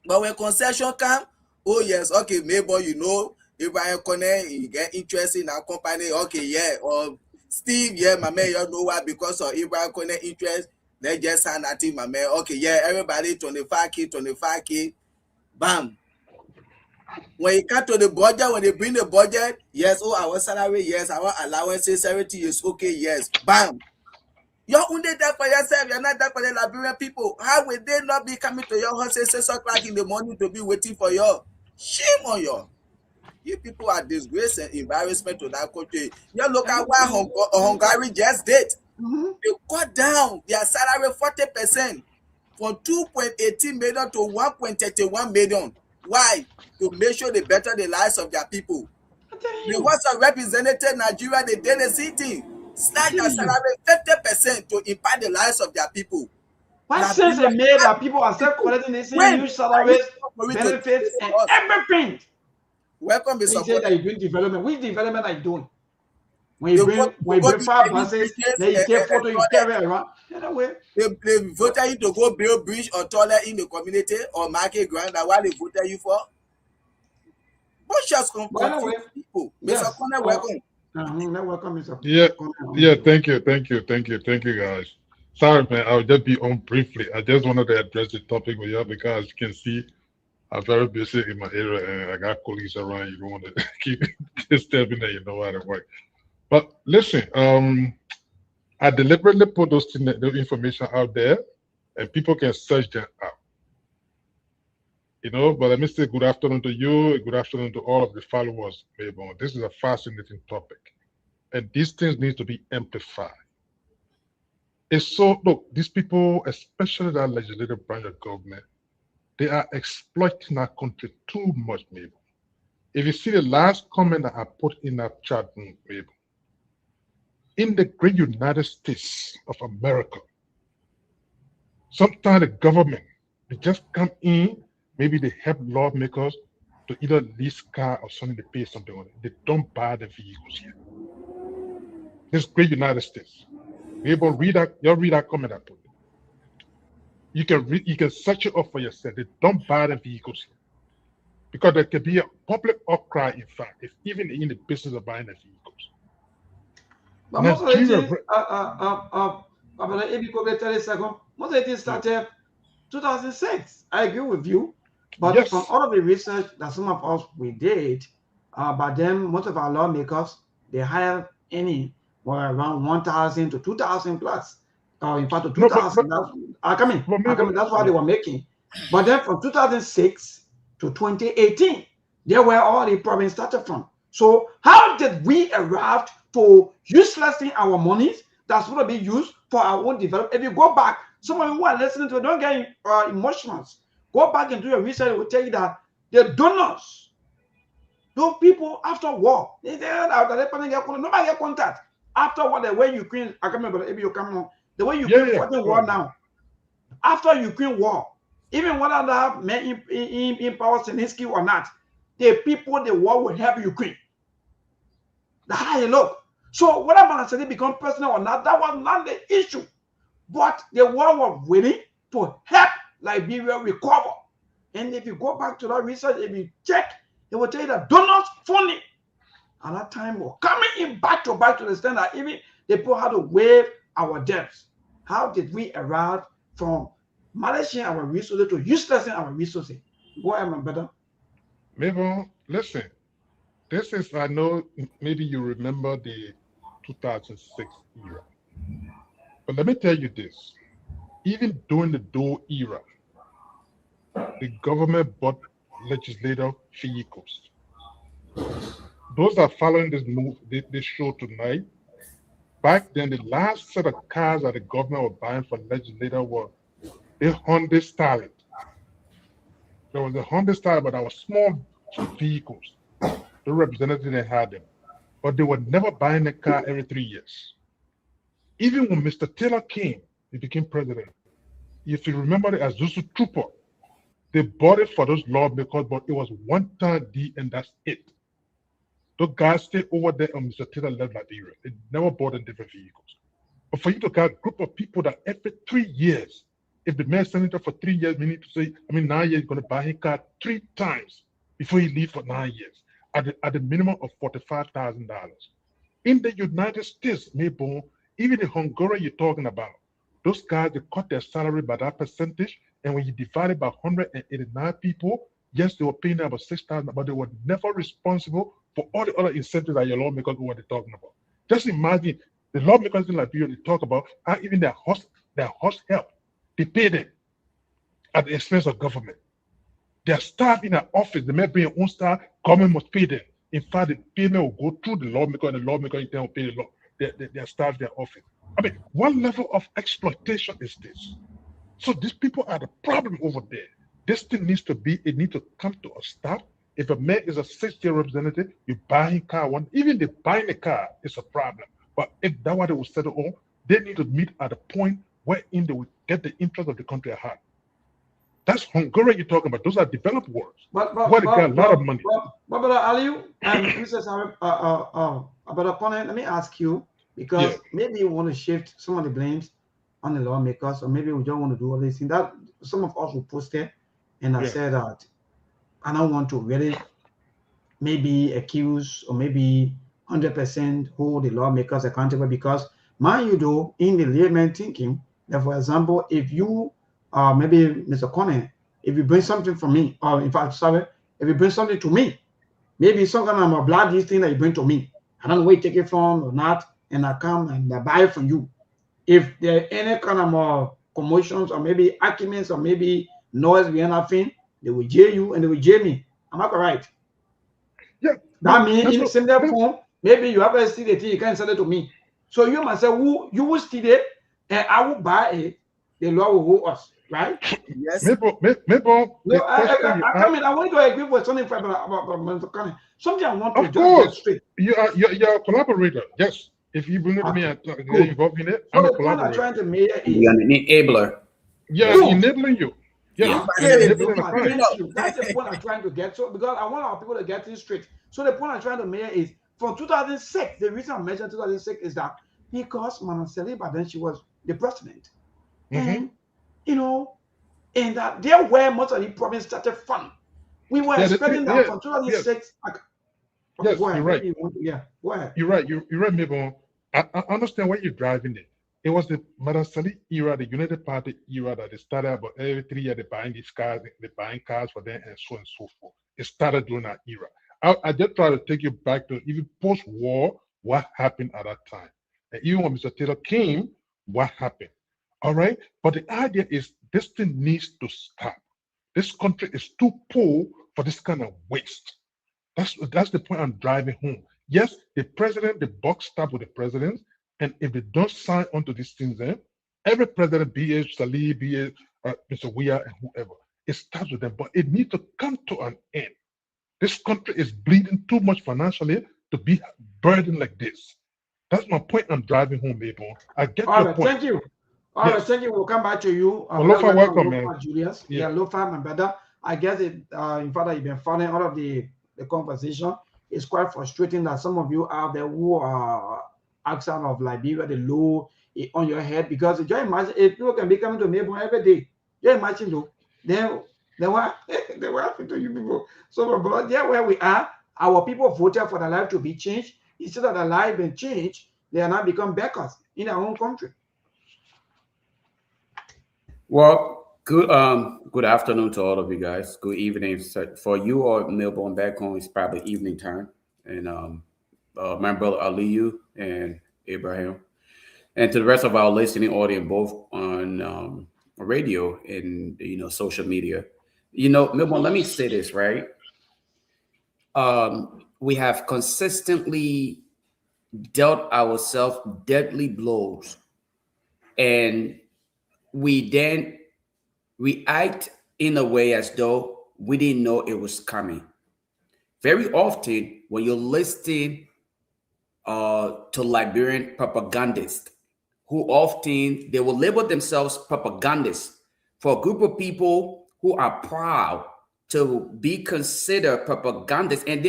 But when concession come, oh yes, okay, maybe you know, if I connect, you get interested in our company, okay, yeah, or Steve, yeah, my man, you know what? Because of Abraham Connect interest, they just sign that thing, my man. Okay, yeah, everybody 25K, bam. When you come to the budget, when they bring the budget, yes, oh, our salary, yes, our allowances, everything is okay, yes, bam. You're only there for yourself, you're not there for the Liberian people. How will they not be coming to your house at 6 o'clock in the morning to be waiting for you? Shame on you. You people are disgrace and embarrassment to that country. You look at what Hungary just did. They cut down their salary 40% from 2.18 million to 1.31 million. Why? To make sure they better the lives of their people. The House of Representatives Nigeria, they did the same thing. Slash their salary 50% to impact the lives of their people. What sense it made that people are still collecting the same huge salaries, benefits, and everything? Welcome, Mr. You say that you're doing development. Which development are you doing? When you bring 5 buses, then you take photo, you carry around. Anyway, they voted you to go build bridge or toilet in the community or market ground. That what they voted you for? What just confuse people? Mr. Connor, welcome. Welcome, Mr. Yeah. Thank you, guys. Sorry, man. I'll just be on briefly. I just wanted to address the topic with you because you can see I'm very busy in my area and I got colleagues around. You don't want to keep disturbing that, you know how to work. But listen, I deliberately put those information out there and people can search them out. You know, but let me say good afternoon to you, good afternoon to all of the followers. This is a fascinating topic. And these things need to be amplified. It's so, look, these people, especially that legislative branch of government, they are exploiting our country too much, maybe. If you see the last comment that I put in that chat room, maybe, in the great United States of America, sometimes the government, they just come in, maybe they help lawmakers to either lease car or something to pay something on it. They don't buy the vehicles here. This great United States. Able read that, you'll read that comment I put. You can search it up for yourself. They don't buy the vehicles here. Because there could be a public outcry, in fact, if even in the business of buying the vehicles. But most of it started 2006. I agree with you. But Yes. from all of the research that some of us we did, but then most of our lawmakers, they hire any around 1,000 to 2,000 plus. In fact, to 2,000. That's what they were making. But then from 2006 to 2018, there were all the problems started from. So how did we arrive to uselessing our monies that's going to be used for our own development? If you go back, some of you who are listening to it, don't get emotional. Go back and do your research. It will tell you that the donors, those people after war, nobody get contact. After what the way Ukraine, I can't remember if you come on, the way Ukraine fighting war now. After Ukraine war, even whether that men in power Zelensky or not, the people the war will help Ukraine. That's how you look. So whether Manasadi become personal or not, that was not the issue. But the war was willing to help Liberia recover. And if you go back to that research, if you check, it will tell you that donors funding at that time were coming in back to the extent that even the people had to waive our debts. How did we arrive from managing our resources to uselessing our resources? Go ahead, my brother. Maybe, listen, this is, I know maybe you remember the 2006 era. But let me tell you this. Even during the Doe era, the government bought legislative vehicles. Those that are following this move, this show tonight, back then, the last set of cars that the government was buying for legislature were the Honda Stallion. There was a Honda Stallion, but that was small vehicles. The representatives they had them, but they were never buying a car every 3 years. Even when Mr. Taylor came, he became president. If you remember the Azusa Trooper, they bought it for those lawmakers, but it was one-time deal and that's it. Those guys stayed over there on Mr. Taylor left Liberia. They never bought in different vehicles. But for you to get a group of people that every 3 years, if the mayor senator for 3 years, we need to say, 9 years, going to buy his car 3 times before he leaves for 9 years at the minimum of $45,000. In the United States, maybe even the Hungary you're talking about, those guys, they cut their salary by that percentage. And when you divide it by 189 people, yes, they were paying about $6,000, but they were never responsible for all the other incentives that your lawmakers were talking about. Just imagine the lawmakers in Liberia they talk about how even their host help, they pay them at the expense of government. Their staff in their office, they may bring their own staff, government must pay them. In fact, the payment will go through the lawmaker, and the lawmaker in turn will pay their staff, their office. I mean, what level of exploitation is this? So these people are the problem over there. This thing needs to come to a stop. If a man is a 6-year representative, you buy a car one, even the buying a car is a problem. But if that's what they will settle on, they need to meet at a point wherein they will get the interest of the country at heart. That's Hungary you're talking about. Those are developed worlds. But where they got a lot of money. But Aliu, and Mr. Opponent, let me ask you, because maybe you want to shift some of the blames on the lawmakers, or maybe we don't want to do all this thing. That some of us will post it, and I said that I don't want to really maybe accuse or maybe 100% hold the lawmakers accountable, because mind you though, in the layman thinking that, for example, if you maybe Mr. Conan, if you bring something from me, or in fact, sorry, if you bring something to me, maybe some kind of a blood this thing that you bring to me, I don't know where you take it from or not, and I come and I buy it from you. If there are any kind of commotions or maybe arguments or maybe noise behind that thing, they will jail you and they will jail me. Am I correct? Yeah. That means in similar form, maybe you have a steal it, you can sell it to me. So you must say, you will steal it and I will buy it. The law will hold us, right? Yes. I want to agree with something about Mr. Connie. Something I want to just get straight. You're a collaborator. Yes. If you bring it to me and get Good. involved in it, So I'm a the point I'm collaborator. trying to make is You're an enabler. Yeah, Cool. enabling you. Yeah, Yeah. enabling the Thank crime. you. That's the point I'm trying to get. So because I want our people to get this straight. So the point I'm trying to make is from 2006. The reason I mentioned 2006 is that because Madam Saliba then she was the president, and you know, and that there where most of the problems started from. We were expecting that from 2006. Okay, Yes, go ahead. you're right. Yeah, go ahead. You're right. You're right, Mabel. I understand where you're driving it. It was the Madam Sali era, the United Party era that they started about every 3 years. They're buying these cars, they're buying cars for them, and so forth. It started during that era. I just try to take you back to even post-war, what happened at that time, and even when Mr. Taylor came, what happened. All right, but the idea is this thing needs to stop. This country is too poor for this kind of waste. That's the point I'm driving home. Yes, the president, the buck stops with the presidents, and if they don't sign onto these things, every president, be it Salih, be it Mr. Weah, and whoever, it starts with them. But it needs to come to an end. This country is bleeding too much financially to be burdened like this. That's my point I'm driving home, Mabel. I get All your right, point. thank you. All right, thank you. We'll come back to you. Lofa, welcome, man. Julius. Yeah, Lofa, my brother. I guess in fact, you've been following all of the conversation. It's quite frustrating that some of you out there who are outside of Liberia, the law on your head, because just imagine if people can be coming to Mabel every day. Just imagine though, then what they will happen to you people. So, but yeah, where we are, our people voted for the life to be changed. Instead of the life being changed, they are now become beggars in their own country. Well, good afternoon to all of you guys. Good evening. So for you or Melbourne back home, it's probably evening time. And my brother Aliyu and Abraham. And to the rest of our listening audience, both on radio and social media. Melbourne, let me say this, right? We have consistently dealt ourselves deadly blows, and we then react in a way as though we didn't know it was coming. Very often, when you're listening to Liberian propagandists, who often they will label themselves propagandists for a group of people who are proud to be considered propagandists. And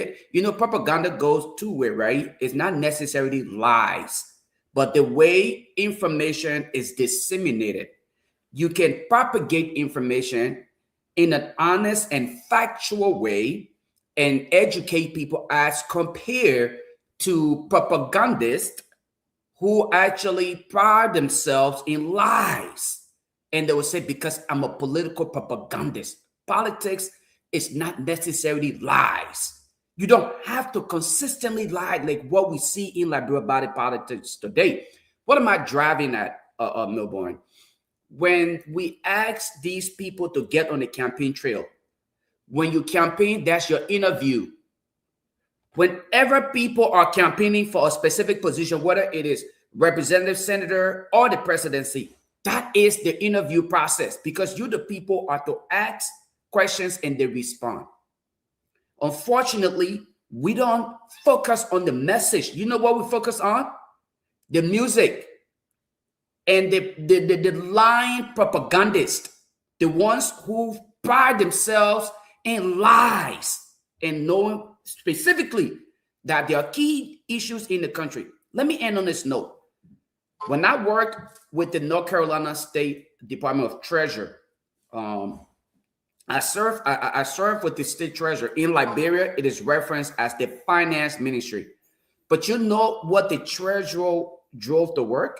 propaganda goes two ways, right? It's not necessarily lies, but the way information is disseminated. You can propagate information in an honest and factual way and educate people as compared to propagandists who actually pride themselves in lies. And they will say, because I'm a political propagandist. Politics is not necessarily lies. You don't have to consistently lie like what we see in Liberia body politics today. What am I driving at, Melbourne? When we ask these people to get on the campaign trail, when you campaign, that's your interview. Whenever people are campaigning for a specific position, whether it is representative, senator, or the presidency, that is the interview process, because you, the people, are to ask questions and they respond. Unfortunately, we don't focus on the message. You know what we focus on? The music. And the lying propagandists, the ones who pride themselves in lies and knowing specifically that there are key issues in the country. Let me end on this note. When I worked with the North Carolina State Department of Treasury, I served with the state treasurer. In Liberia, it is referenced as the finance ministry. But you know what the treasurer drove to work?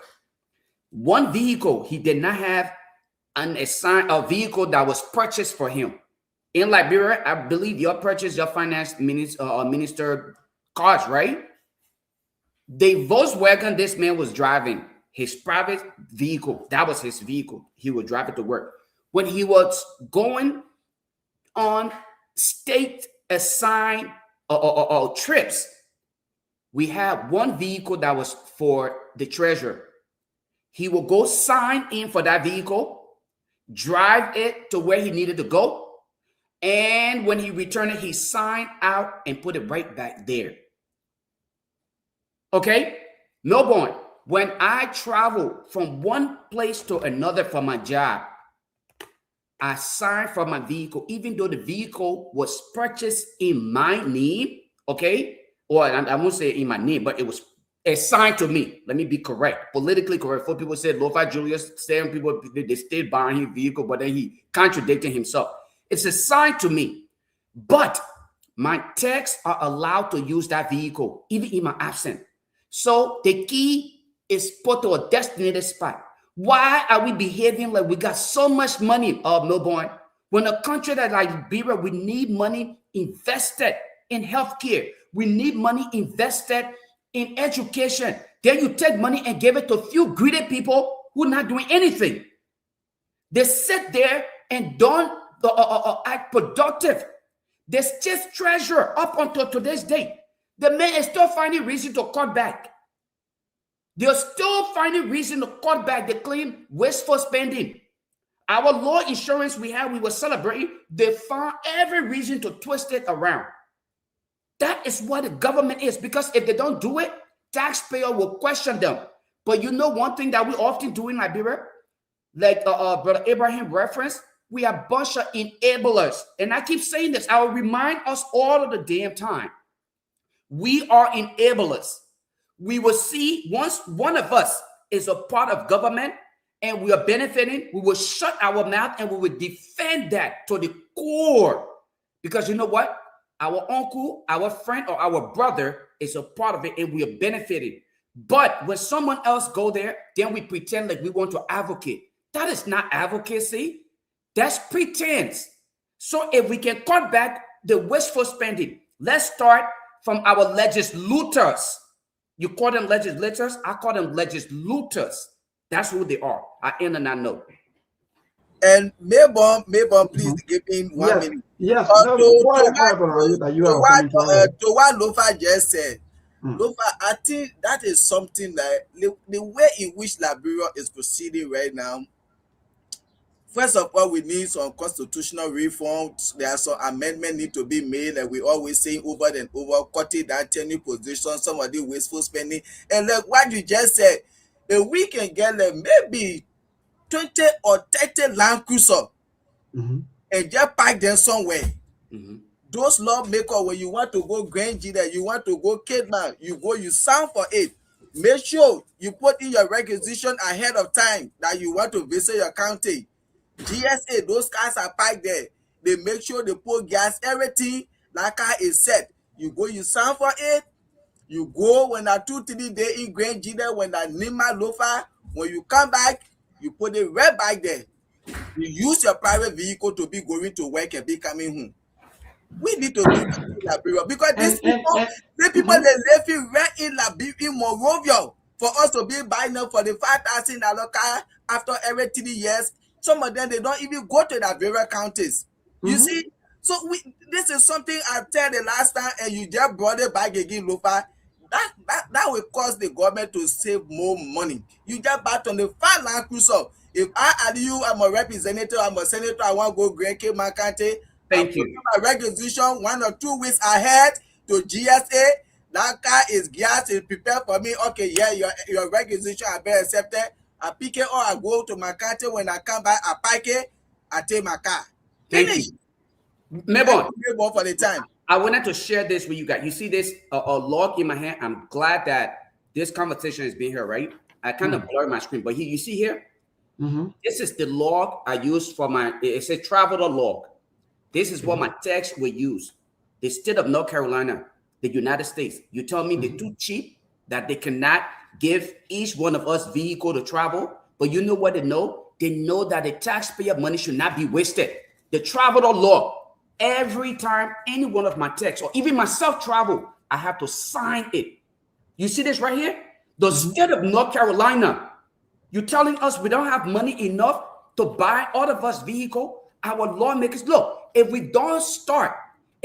One vehicle. He did not have a vehicle that was purchased for him. In Liberia, I believe you purchased your finance minister cars, right? The Volkswagen this man was driving, his private vehicle, that was his vehicle. He would drive it to work. When he was going on state assigned trips, we had one vehicle that was for the treasurer. He will go sign in for that vehicle, drive it to where he needed to go. And when he returned it, he signed out and put it right back there. Okay? Melbourne, when I travel from one place to another for my job, I signed for my vehicle, even though the vehicle was purchased in my name, okay? Or I won't say in my name, but it was assigned to me. Let me be correct, politically correct. For people said Lo-Fi Julius, some people, they stayed buying his vehicle, but then he contradicted himself. It's assigned to me, but my techs are allowed to use that vehicle, even in my absence. So the key is put to a designated spot. Why are we behaving like we got so much money, Melbourne? When a country like Liberia, we need money invested in healthcare. We need money invested in education. Then you take money and give it to a few greedy people who are not doing anything. They sit there and don't act productive. They just treasure up until today's date. The man is still finding reason to cut back. They're still finding reason to cut back. They claim wasteful spending. Our law insurance we were celebrating, they found every reason to twist it around. That is what the government is, because if they don't do it, taxpayer will question them. But you know one thing that we often do in Liberia, like Brother Abraham referenced, we are a bunch of enablers. And I keep saying this, I will remind us all of the damn time. We are enablers. We will see once one of us is a part of government and we are benefiting, we will shut our mouth and we will defend that to the core. Because you know what? Our uncle, our friend, or our brother is a part of it and we are benefiting. But when someone else go there, then we pretend like we want to advocate. That is not advocacy. That's pretense. So if we can cut back the wasteful spending, let's start from our legislators. You call them legislators, I call them legislators. That's who they are. I end on that note. And Mayborn, please give me 1 minute. Yes, to what Lo-Fi just said, Lo-Fi, I think that is something that the way in which Liberia is proceeding right now. First of all, we need some constitutional reforms. There are some amendments need to be made, and we always saying over and over, cutting that tenure position, some of the wasteful spending. And like what you just said, if we can get like maybe 20 or 30 Land Cruiser and just park them somewhere. Those lawmakers, when you want to go Grand G, you want to go Kidman, you go, you sign for it. Make sure you put in your requisition ahead of time that you want to visit your county. GSA, those cars are parked there. They make sure they put gas, everything. That car is set. You go, you sign for it. You go when that 2-3 days in Grand G there, when that Nima Lo-Fi, when you come back, you put it right back there. You use your private vehicle to be going to work and be coming home. We need to do that in Liberia because these people, they live in Monrovia for us to be buying them for the $5,000 car after every 3 years. Some of them, they don't even go to the various counties. You see? So this is something I tell the last time, and you just brought it back again, Lo-Fi. That will cause the government to save more money. You just back on the 5 Land Cruiser. If I and you, I'm a representative, I'm a senator, I want to go Grand Cape County. Thank you. My requisition 1 or 2 weeks ahead to GSA. That car is gas is prepared for me. Okay, yeah, your requisition I better accept it. I pick it or I go to my county. When I come back, I park it. I take my car. Thank you. Mayborn, for the time. I wanted to share this with you guys. You see this a log in my hand. I'm glad that this conversation is being here, right? I kind of blurred my screen, but here you see here. This is the log I use for my. It's a traveler log. This is what my text will use. The state of North Carolina, the United States. You tell me they're too cheap that they cannot give each one of us vehicle to travel. But you know what they know? They know that the taxpayer money should not be wasted. The traveler law. Every time any one of my texts or even myself travel, I have to sign it. You see this right here? The state of North Carolina. You're telling us we don't have money enough to buy all of us vehicle. Our lawmakers, look, if we don't start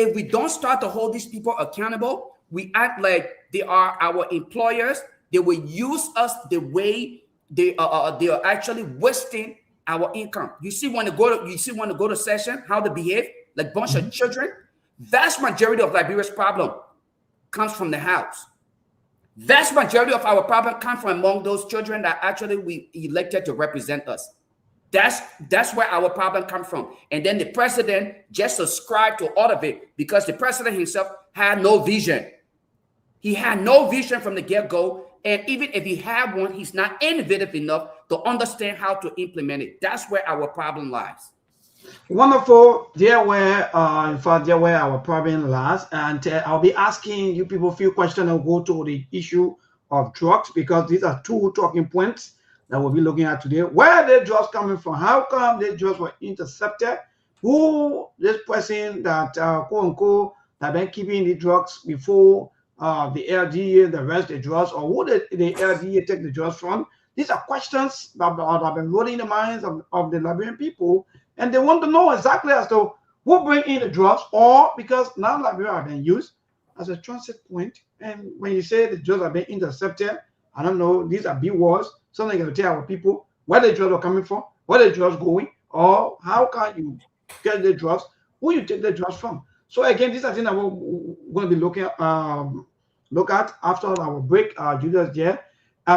to hold these people accountable, we act like they are our employers. They will use us the way they are actually wasting our income. You see when they go to session, how they behave like bunch of children. Vast majority of Liberia's problem comes from the house. Vast majority of our problem come from among those children that actually we elected to represent us. That's where our problem comes from. And then the president just subscribed to all of it because the president himself had no vision. He had no vision from the get-go. And even if he had one, he's not innovative enough to understand how to implement it. That's where our problem lies. Wonderful. There where, in fact, there where our problem lies. And I'll be asking you people a few questions and go to the issue of drugs, because these are two talking points that we'll be looking at today. Where are the drugs coming from? How come the drugs were intercepted? Who this person that quote unquote that been keeping the drugs before the LDA, the rest of the drugs, or who did the LDA take the drugs from? These are questions that have been rolling in the minds of the Liberian people, and they want to know exactly as to who bring in the drugs, or because now Liberia are being used as a transit point. And when you say the drugs are being intercepted, I don't know, these are big words. Something going to tell our people where the drugs are coming from, where the drugs going, or how can you get the drugs, who you take the drugs from. So again, these are things that we're going to be looking look at after our break. Julius there,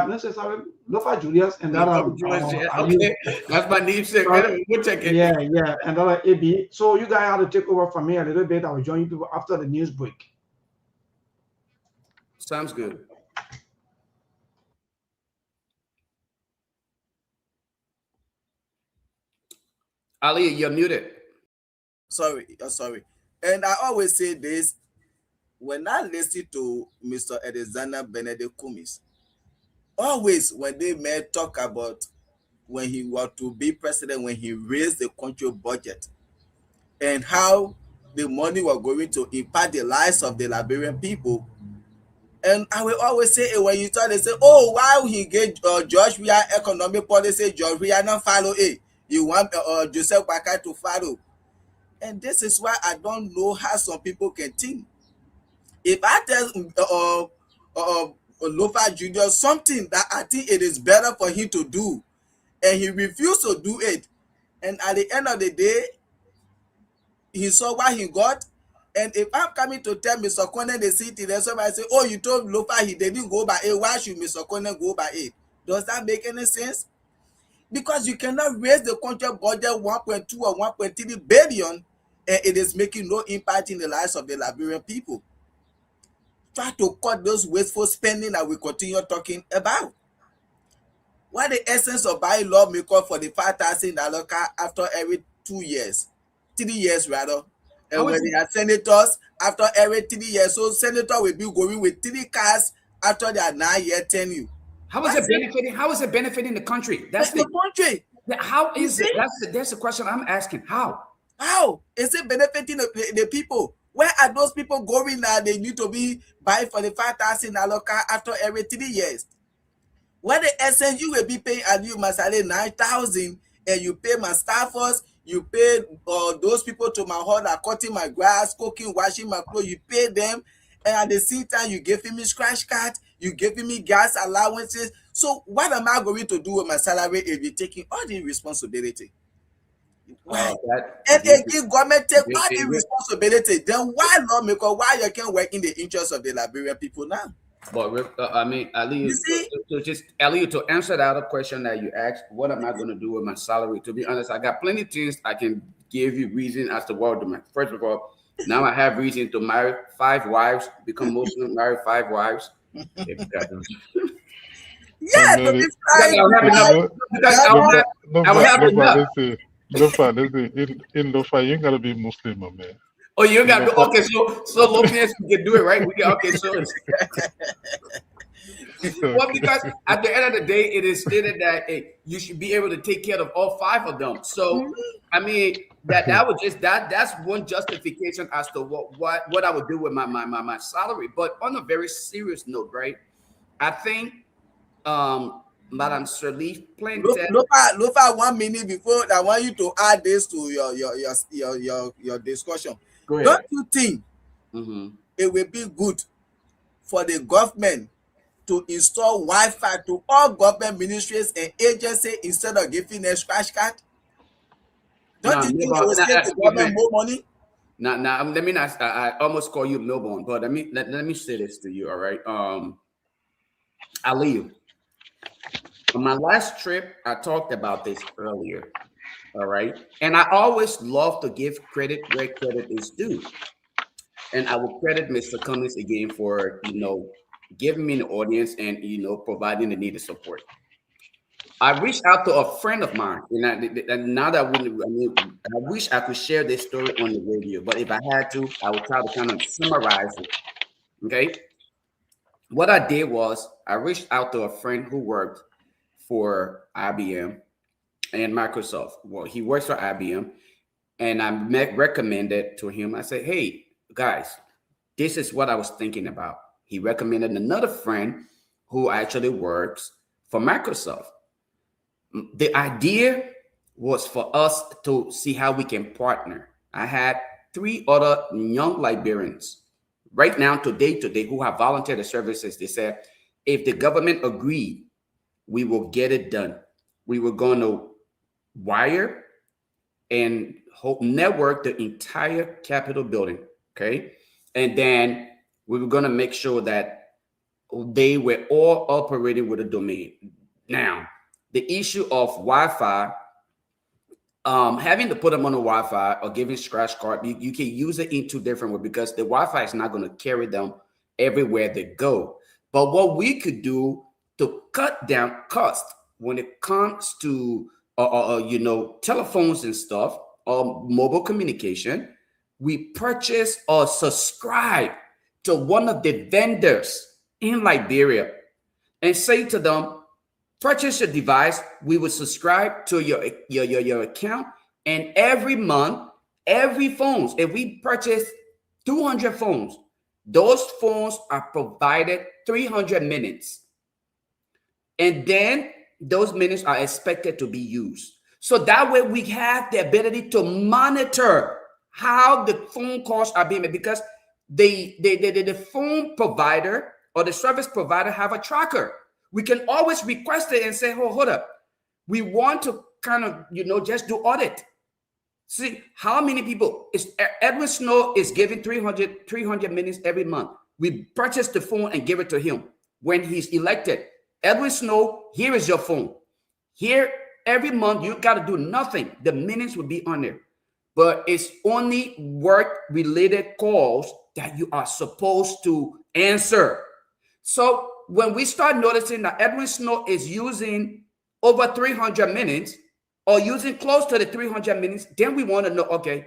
necessarily look at Julius and that. Okay, that's my namesake. We'll take it. Yeah, and that AB. So you guys have to take over from me a little bit. I will join you after the news break. Sounds good. Ali, you're muted. Sorry. And I always say this, when I listen to Mr. Alexander Benedict Cummings, always when they may talk about when he was to be president, when he raised the country budget and how the money was going to impact the lives of the Liberian people. And I will always say, when you talk, they say, oh, why he get George Weah economic policy, George Weah not follow it. You want Joseph Boakai to follow. And this is why I don't know how some people can think. If I tell Lofa Jr. something that I think it is better for him to do, and he refused to do it, and at the end of the day, he saw what he got. And if I'm coming to tell Mr. Conan the city, then somebody say, oh, you told Lofa he didn't go by it, why should Mr. Conan go by it? Does that make any sense? Because you cannot raise the country budget 1.2 or 1.3 billion, and it is making no impact in the lives of the Liberian people. Try to cut those wasteful spending that we continue talking about. What the essence of buying lawmaker for the $5,000 car after every 2 years, 3 years rather, and when they are senators after every 3 years, so senator will be going with 3 cars after their 9-year tenure. How is it benefiting? How is it benefiting the country? That's the country. How is it? That's the question I'm asking. How is it benefiting the people? Where are those people going now? They need to be buying for the $5,000 car after every 3 years. When the essence you will be paying at you Masale 9,000, and you pay my staffers, you pay those people to my home that cutting my grass, cooking, washing my clothes, you pay them, and at the same time you giving me scratch card, you giving me gas allowances. So what am I going to do with my salary if you're taking all the responsibility? Why? And if government take all the responsibility, then why lawmaker? Why you can't work in the interest of the Liberian people now? But I mean, Ali, to answer the other question that you asked, what am I going to do with my salary? To be honest, I got plenty of things I can give you reason as to what to do. First of all, now I have reason to marry 5 wives, become Muslim, marry 5 wives. Yeah, to be in Lofa, you ain't gotta be Muslim, my man. Oh, you got to okay. So Lopez can do it, right? Okay, so well, because at the end of the day, it is stated that you should be able to take care of all 5 of them. So, I mean, that was just that's one justification as to what I would do with my salary. But on a very serious note, right? I think Madam Sirleaf Lofa 1 minute before I want you to add this to your discussion. Don't you think it will be good for the government to install Wi-Fi to all government ministries and agencies instead of giving a scratch card? Don't you think it will save the government more money? Now, let me not. I almost call you Lobon, but let me say this to you. All right. Aliyu, on my last trip, I talked about this earlier. All right. And I always love to give credit where credit is due. And I will credit Mr. Cummings again for, giving me an audience and, providing the needed support. I reached out to a friend of mine, and now that I wish I could share this story on the radio, but if I had to, I would try to kind of summarize it. Okay. What I did was I reached out to a friend who worked for IBM and Microsoft. Well, he works for IBM, and I recommended to him. I said, "Hey, guys, this is what I was thinking about." He recommended another friend who actually works for Microsoft. The idea was for us to see how we can partner. I had 3 other young librarians right now, today, who have volunteered the services. They said, if the government agreed, we will get it done. We were going to wire and network the entire Capitol building, okay? And then we were going to make sure that they were all operating with a domain. Now, the issue of Wi-Fi, having to put them on a Wi-Fi or giving scratch card, you can use it in 2 different ways, because the Wi-Fi is not going to carry them everywhere they go. But what we could do to cut down cost when it comes to telephones and stuff, or mobile communication, we purchase or subscribe to one of the vendors in Liberia and say to them, purchase your device, we will subscribe to your account, and every month, every phone, if we purchase 200 phones, those phones are provided 300 minutes. And then those minutes are expected to be used. So that way we have the ability to monitor how the phone calls are being made, because the phone provider or the service provider have a tracker. We can always request it and say, oh, hold up. We want to kind of, just do audit. See how many people is Edwin Snow is giving 300 minutes every month. We purchase the phone and give it to him when he's elected. Edwin Snow, here is your phone. Here, every month, you got to do nothing. The minutes will be on there. But it's only work-related calls that you are supposed to answer. So when we start noticing that Edwin Snow is using over 300 minutes or using close to the 300 minutes, then we want to know, okay,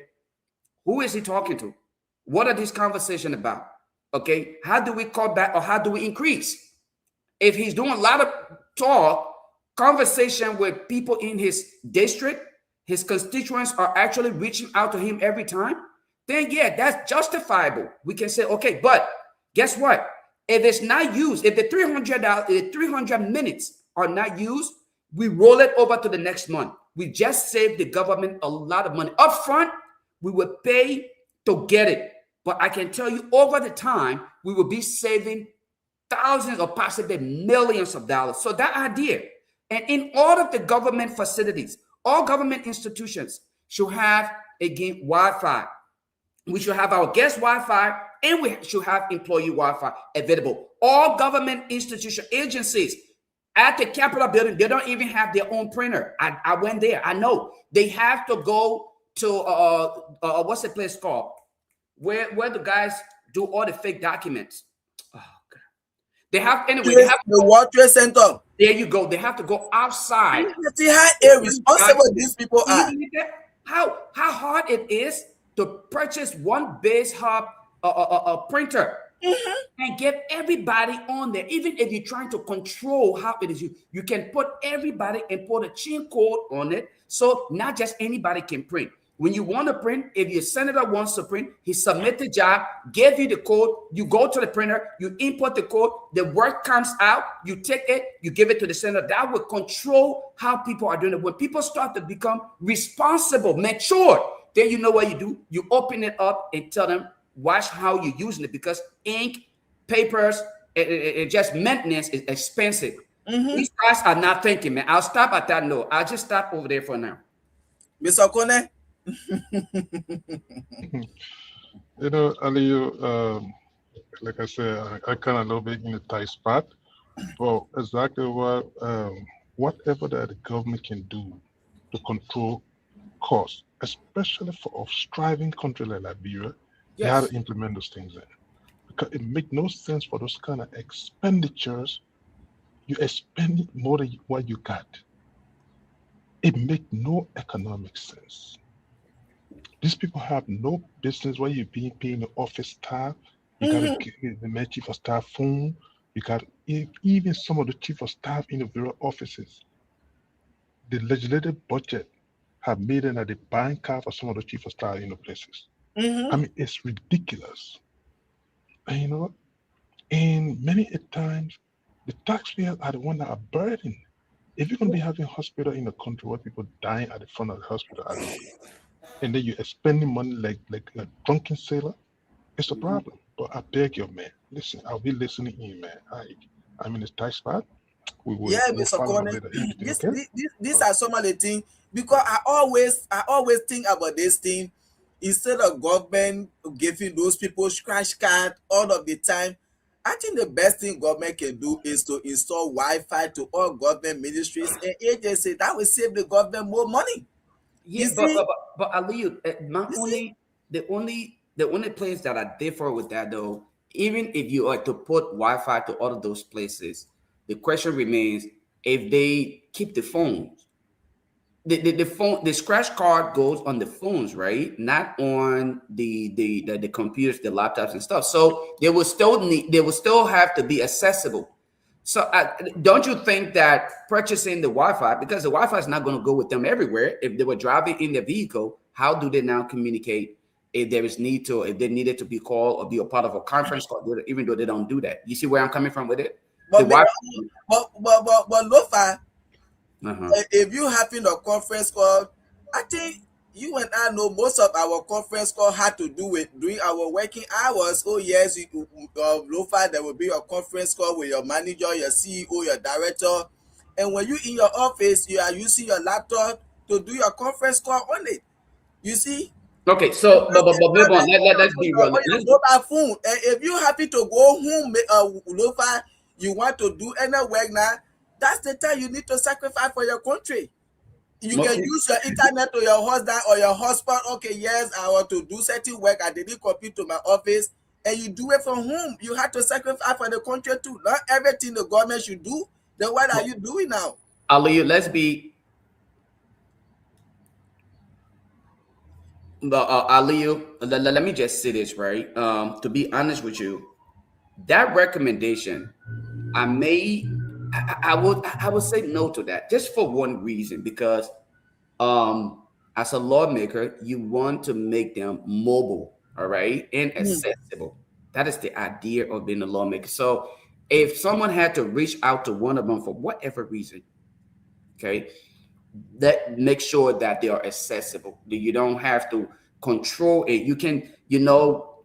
who is he talking to? What are these conversations about? Okay, how do we call back, or how do we increase? If he's doing a lot of conversation with people in his district, his constituents are actually reaching out to him every time, then yeah, that's justifiable. We can say, okay, but guess what? If it's not used, if the 300 minutes are not used, we roll it over to the next month. We just saved the government a lot of money. Up front, we would pay to get it. But I can tell you, over the time, we will be saving thousands or possibly millions of dollars. So that idea, and in all of the government facilities, all government institutions should have, again, Wi-Fi. We should have our guest Wi-Fi, and we should have employee Wi-Fi available. All government institution agencies at the Capitol building, they don't even have their own printer. I went there. I know they have to go to what's the place called where the guys do all the fake documents. Oh God, they have anyway. They have the World Trade Center. There you go. They have to go outside. See how irresponsible these people are. How hard it is to purchase one base hub a printer and get everybody on there. Even if you're trying to control how it is, you can put everybody and put a chain code on it, so not just anybody can print. When you want to print, if your senator wants to print, he submit the job, give you the code, you go to the printer, you input the code, the work comes out, you take it, you give it to the senator. That will control how people are doing it. When people start to become responsible, mature, then you know what you do. You open it up and tell them, watch how you're using it, because ink, papers, and just maintenance is expensive. These guys are not thinking, man. I'll stop at that note. I'll just stop over there for now. Mr. Kone? Aliyu, like I said, I kind of a little bit in a tight spot. Well, exactly whatever that the government can do to control costs, especially for a striving country like Liberia, they have Yes. to implement those things in. Because it makes no sense for those kind of expenditures. You expend more than what you got. It makes no economic sense. These people have no business where you're being paying the office staff. You got to Mhm. give the chief of staff phone. You got even some of the chief of staff in the various offices. The legislative budget have made it that they buying car for some of the chief of staff in the places. I Mhm. mean, it's ridiculous. And you know what? And many a times, the taxpayers are the one that are burdened. If you're going to be having hospital in a country where people dying at the front of the hospital, and then you're spending money like a drunken sailor, it's a problem. But I beg you, man, listen, I'll be listening in, man. I'm in this tight spot. Yeah, We'll Mr. follow up Corner. later if you think This, okay. these All right. are some of the things because I always think about this thing. Instead of government giving those people scratch card all of the time, I think the best thing government can do is to install Wi-Fi to all government ministries and agencies. That will save the government more money. You Yeah, see, but Aliyu, my you see. only the only place that I differ with that though, even if you are to put Wi-Fi to all of those places, the question remains if they keep the phones. The phone, the scratch card goes on the phones, right? Not on the computers, the laptops and stuff. So they will still have to be accessible. So don't you think that purchasing the Wi-Fi, because the Wi-Fi is not going to go with them everywhere. If they were driving in their vehicle, how do they now communicate if there is need to, if they needed to be called or be a part of a conference call, even though they don't do that? You see where I'm coming from with it? The But Wi-Fi. but Lofa, Uh-huh. if you having a conference call, I think you and I know most of our conference call had to do with during our working hours. Oh yes, Lofa, there will be a conference call with your manager, your CEO, your director, and when you in your office, you are using your laptop to do your conference call on it. You see, Okay, it's so not, it's but not like let's be real. on your mobile phone. And if you happy to go home, Lofa, you want to do any work now, that's the time you need to sacrifice for your country. You can Okay. use your internet to your husband or your husband. Okay, yes, I want to do certain work. I didn't compute to my office, and you do it from home. You have to sacrifice for the country too. Not everything the government should do. Then what are you doing now? Ali, let's be Aliyu, let me just say this, right? To be honest with you, that recommendation, I would say no to that, just for one reason, because as a lawmaker, you want to make them mobile, all right, and Hmm. accessible. That is the idea of being a lawmaker. So if someone had to reach out to one of them for whatever reason, okay, that make sure that they are accessible. You don't have to control it. You can,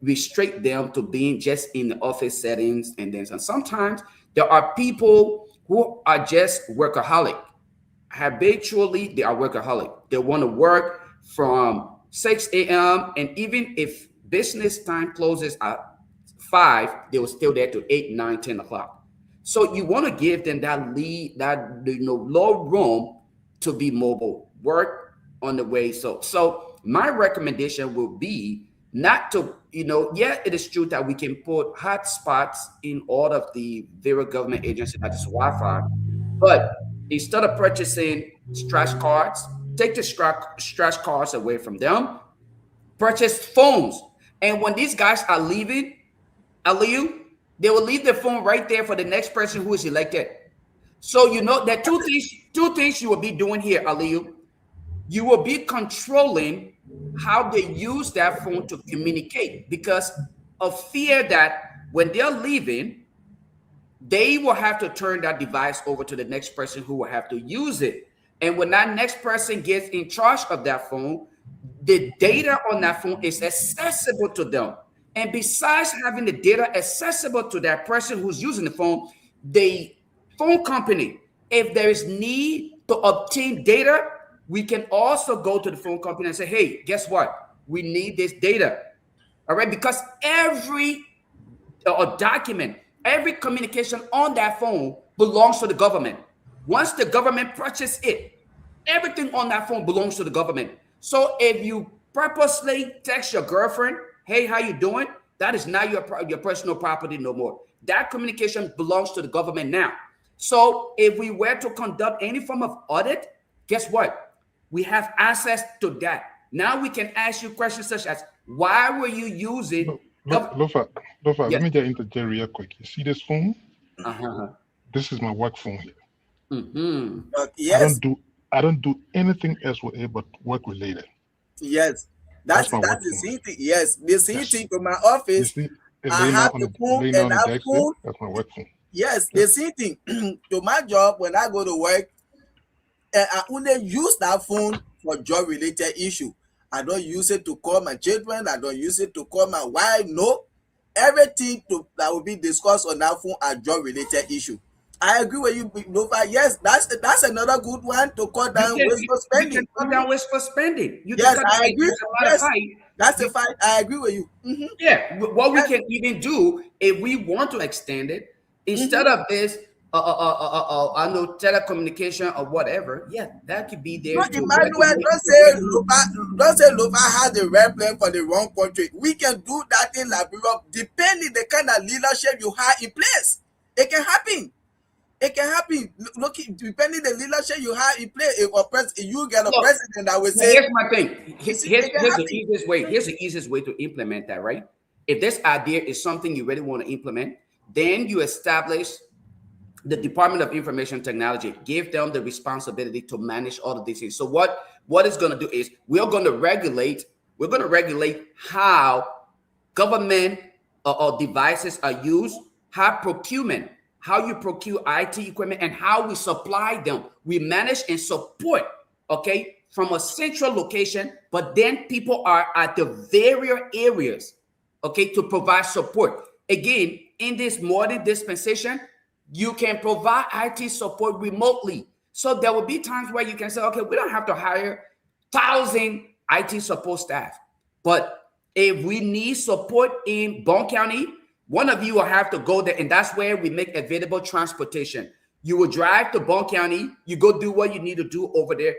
restrict them to being just in the office settings and then sometimes there are people who are just workaholic. Habitually, they are workaholic. They want to work from 6 a.m. and even if business time closes at 5, they were still there to 8, 9, 10 o'clock. So you want to give them that lead, that low room to be mobile, work on the way. So my recommendation will be not to, yeah, it is true that we can put hotspots in all of the various government agencies, that is Wi-Fi, but instead of purchasing scratch cards, take the scratch cards away from them, purchase phones. And when these guys are leaving, Aliyu, they will leave their phone right there for the next person who is elected. So that two things you will be doing here, Aliyu. You will be controlling how they use that phone to communicate because of fear that when they're leaving, they will have to turn that device over to the next person who will have to use it. And when that next person gets in charge of that phone, the data on that phone is accessible to them. And besides having the data accessible to that person who's using the the phone company, if there is need to obtain data, we can also go to the phone company and say, hey, guess what? We need this data. All right, because every document, every communication on that phone belongs to the government. Once the government purchases it, everything on that phone belongs to the government. So if you purposely text your girlfriend, hey, how you doing? That is not your personal property no more. That communication belongs to the government now. So if we were to conduct any form of audit, guess what? We have access to that. Now we can ask you questions such as, why were you using... Lofa, yes. Let me just interject real quick. You see this phone? Uh-huh. This is my work phone here. Mm-hmm. Yes. I don't do anything else with it but work related. Yes. That's the same thing. Yes. The same thing to my office. I have the phone and that phone. That's my work phone. Yes, the same thing. To my job, when I go to work, I only use that phone for job-related issue. I don't use it to call my children. I don't use it to call my wife. No. Everything that will be discussed on that phone are job-related issue. I agree with you, Nova. Yes, that's another good one to cut down wasteful spending. You can cut down wasteful spending. Yes, I agree. Yes, that's a fact. I agree with you. Mm-hmm. Yeah, what we can even do if we want to extend it, instead of this, I know telecommunication or whatever. Yeah, that could be there. Don't say Lofa has the right plan for the wrong country. We can do that in Liberia, depending the kind of leadership you have in place. It can happen. It can happen. Look, depending the leadership you have in place, if you get a president that will say. Here's my thing. Here's the easiest way. Here's the easiest way to implement that, right? If this idea is something you really want to implement, then you establish the Department of Information Technology. Give them the responsibility to manage all of these things. So what it's going to do is we're going to regulate how government or devices are used, how procurement, how you procure IT equipment, and how we supply them. We manage and support, okay, from a central location, but then people are at the various areas, okay, to provide support. Again, in this modern dispensation, you can provide IT support remotely. So there will be times where you can say, okay, we don't have to hire 1,000 IT support staff. But if we need support in Bone County, one of you will have to go there, and that's where we make available transportation. You will drive to Bone County, you go do what you need to do over there.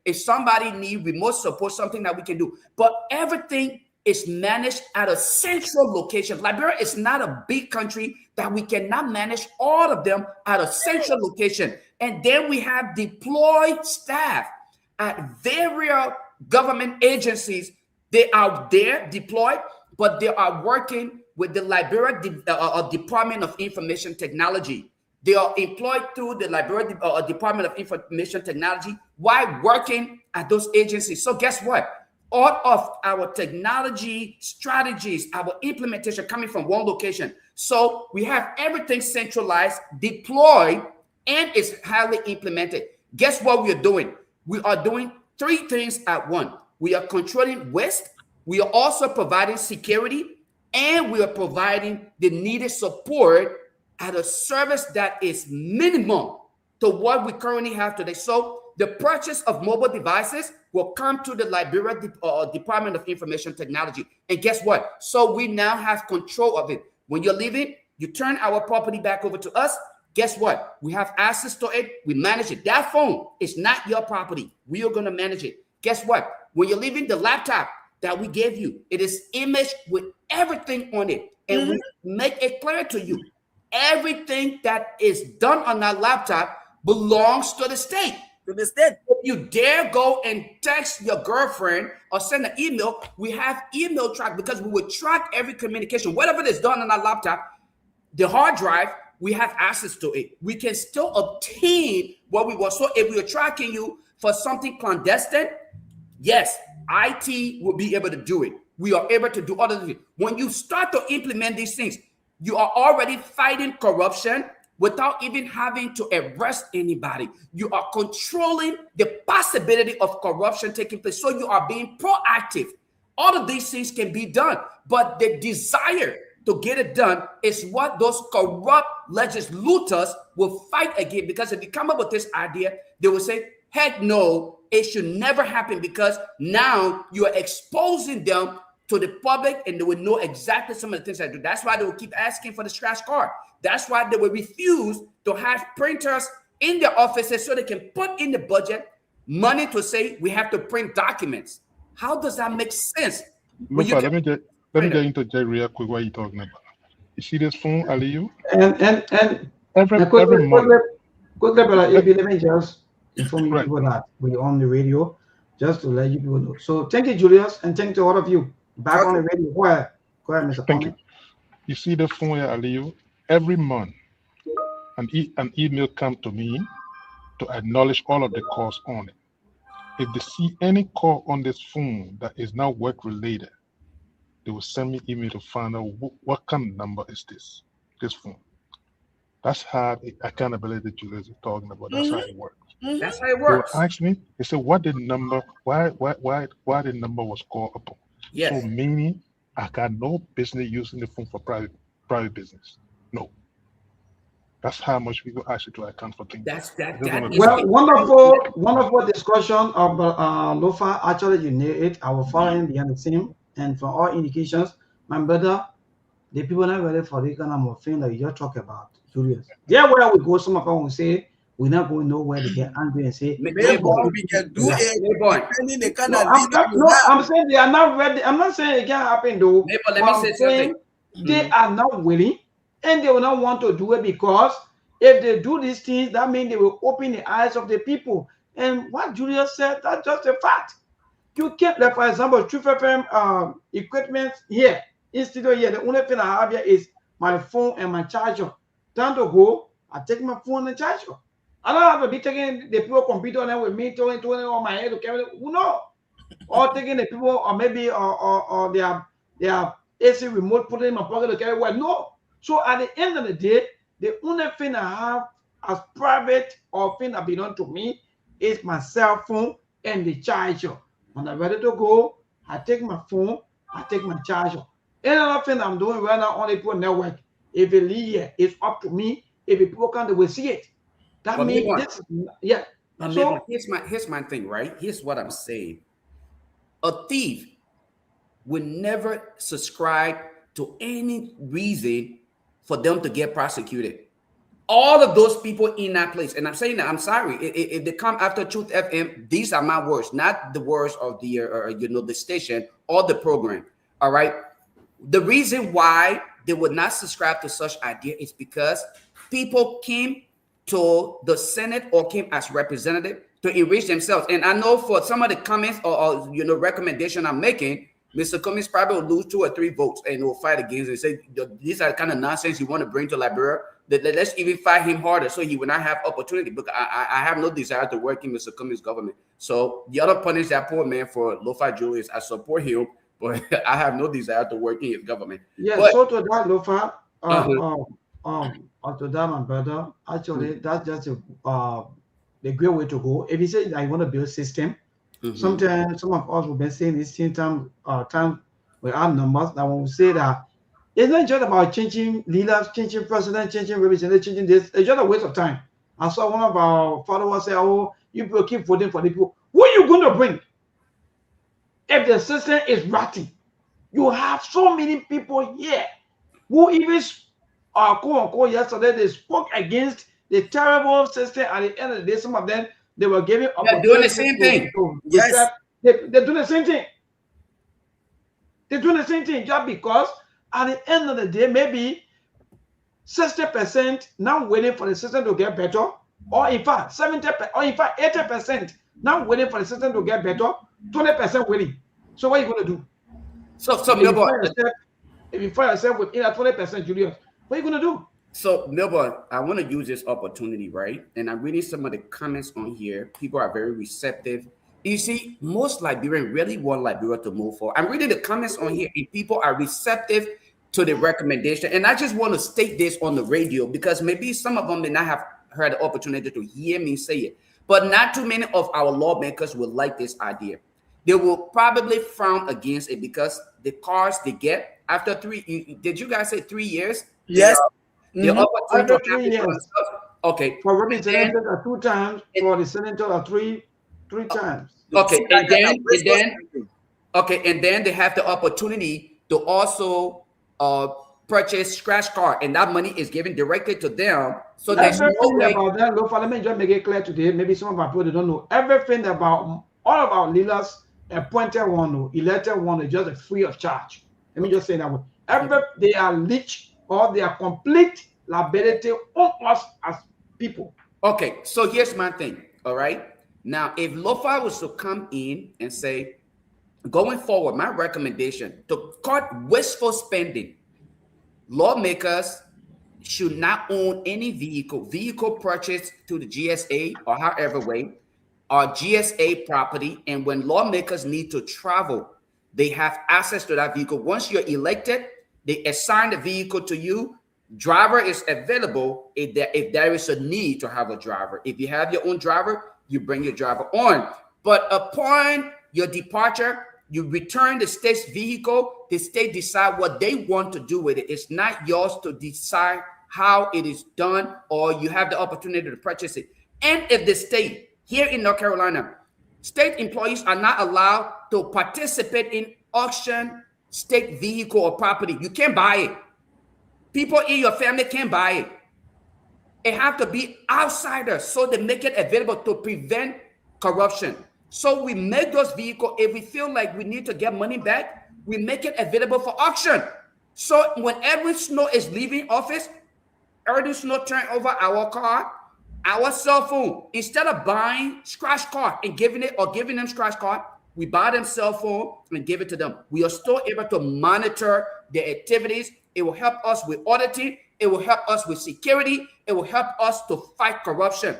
If somebody needs remote support, something that we can do. But everything is managed at a central location. Liberia is not a big country that we cannot manage all of them at a central location. And then we have deployed staff at various government agencies. They are there deployed, but they are working with the Liberia Department of Information Technology. They are employed through the Liberia Department of Information Technology while working at those agencies. So guess what? All of our technology strategies, our implementation coming from one location. So we have everything centralized, deployed, and it's highly implemented. Guess what we are doing? We are doing three things at once. We are controlling waste. We are also providing security, and we are providing the needed support at a service that is minimum to what we currently have today. So the purchase of mobile devices will come to the Liberia Department of Information Technology. And guess what? So we now have control of it. When you're leaving, you turn our property back over to us. Guess what? We have access to it. We manage it. That phone is not your property. We are going to manage it. Guess what? When you're leaving, the laptop that we gave you, it is imaged with everything on it. And we make it clear to you. Everything that is done on that laptop belongs to the state. If you dare go and text your girlfriend or send an email, we have email track because we will track every communication. Whatever is done on our laptop, the hard drive, we have access to it. We can still obtain what we want. So if we are tracking you for something clandestine, yes, IT will be able to do it. We are able to do other things. When you start to implement these things, you are already fighting corruption without even having to arrest anybody. You are controlling the possibility of corruption taking place. So you are being proactive. All of these things can be done, but the desire to get it done is what those corrupt legislators will fight against. Because if you come up with this idea, they will say, heck no, it should never happen, because now you are exposing them to the public, and they will know exactly some of the things I do. That's why they will keep asking for the scratch card. That's why they will refuse to have printers in their offices so they can put in the budget money to say we have to print documents. How does that make sense? Look, let me get into Jay real quick. What are you talking about? You see this phone, Aliyu? And Every month. quickly, brother, let me just inform you people that we're on the radio, just to let you people know. So thank you, Julius, and thank you to all of you back on the radio. Go ahead, Mr. Thank you. You see the phone here, Aliyu? Every month, an email comes to me to acknowledge all of the calls on it. If they see any call on this phone that is not work related, they will send me email to find out what kind of number is this phone. That's how the accountability Julius is talking about. That's how it works. That's how it works. They will ask me, they say, what the number, why the number was called upon. Yes. So meaning I got no business using the phone for private business. No. That's how much people actually to account for things. Well, wonderful discussion of Lofa. Actually, you nailed it. I will follow him behind the scene, and for all indications, my brother, the people not ready for the kind of thing that you just talk about. Julius. There where we go, some of them will say we're not going nowhere to get angry and say we can do it. I'm saying they are not ready. I'm not saying it can't happen though. Let me say something. They are not willing, and they will not want to do it, because if they do these things, that means they will open the eyes of the people. And what Julius said, that's just a fact. You can't, like for example, Truth FM equipment here, in studio here, the only thing I have here is my phone and my charger. Time to go, I take my phone and charger. I don't have to be taking the people computer and with me, throwing on my head to carry. Who knows? Or taking the people, or maybe or their AC remote, put it in my pocket to carry. Well, no. So at the end of the day, the only thing I have as private or thing that belong to me is my cell phone and the charger. When I'm ready to go, I take my phone, I take my charger. Any other thing I'm doing right now on the people network, if it leave here, it's up to me. If the people come, they will see it. That means this, yeah. So here's my thing, right? Here's what I'm saying. A thief will never subscribe to any reason for them to get prosecuted. All of those people in that place, and I'm saying that, I'm sorry, if they come after Truth FM, these are my words, not the words of the the station or the program. All right. The reason why they would not subscribe to such idea is because people came to the Senate or came as representative to enrich themselves. And I know for some of the comments or recommendation I'm making, Mr. Cummings probably will lose 2 or 3 votes and will fight against it and say, these are the kind of nonsense you want to bring to Liberia. Let's even fight him harder so he will not have opportunity. Because I have no desire to work in Mr. Cummings' government. So the other punish that poor man for Lofa Julius, I support him, but I have no desire to work in his government. Yeah, but, so to that, Lofa, to that, my brother, actually, that's just the great way to go. If you say I want to build a system, sometimes some of us will be saying this time with our numbers. Now when we say that it's not just about changing leaders, changing president, changing representatives, changing this. It's just a waste of time. I saw one of our followers say, "Oh, you people keep voting for the people. Who are you going to bring? If the system is ratty, you have so many people here who even quote unquote yesterday they spoke against the terrible system. At the end of the day, some of them they were giving up. They're doing the same thing. Yes, they're doing the same thing. They're doing the same thing just because at the end of the day, maybe 60% now waiting for the system to get better, or in fact 70%, or in fact 80% now waiting for the system to get better, 20% waiting. So what are you going to do? So if you find yourself with 20%, Julius, what are you going to do? So, Melbourne, I want to use this opportunity, right? And I'm reading some of the comments on here. People are very receptive. You see, most Liberians really want Liberia to move forward. I'm reading the comments on here, and people are receptive to the recommendation. And I just want to state this on the radio because maybe some of them may not have heard the opportunity to hear me say it. But not too many of our lawmakers will like this idea. They will probably frown against it because the cars they get after 3, did you guys say 3 years? Yes. After 3 years. Okay. For representatives are 2 times, for the senator are 3 times. Okay, and then Okay, and then they have the opportunity to also purchase scratch card, and that money is given directly to them. So there's no way about that. Lofa, let me just make it clear today. Maybe some of our people they don't know everything about all of our leaders, appointed one, elected one, is just free of charge. Let me just say that one. They are leech or they are complete liability on us as people. Okay, so here's my thing. All right. Now, if Lofa was to come in and say, going forward, my recommendation to cut wasteful spending, lawmakers should not own any vehicle purchased to the GSA or however way, or GSA property. And when lawmakers need to travel, they have access to that vehicle. Once you're elected, they assign the vehicle to you. Driver is available if there is a need to have a driver. If you have your own driver, you bring your driver on. But upon your departure, you return the state's vehicle. The state decide what they want to do with it. It's not yours to decide how it is done, or you have the opportunity to purchase it. And if the state here in North Carolina, state employees are not allowed to participate in auction state vehicle or property, you can't buy it. People in your family can't buy it. It have to be outsiders, so they make it available to prevent corruption. So we make those vehicles, if we feel like we need to get money back, we make it available for auction. So when Edwin Snow is leaving office, Edwin Snow turn over our car, our cell phone. Instead of buying scratch card and giving them scratch card, we buy them cell phone and give it to them. We are still able to monitor their activities. It will help us with auditing. It will help us with security. It will help us to fight corruption.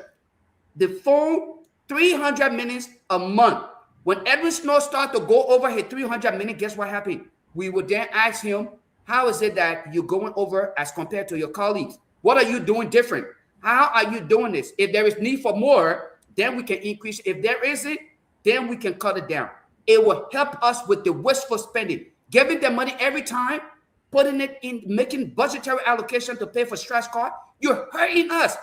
The phone, 300 minutes a month. When Edwin Snow started to go over his 300 minutes, guess what happened? We would then ask him, how is it that you're going over as compared to your colleagues? What are you doing different? How are you doing this? If there is need for more, then we can increase. If there isn't, then we can cut it down. It will help us with the wasteful spending. Giving them money every time, putting it in, making budgetary allocation to pay for scratch card, you're hurting us.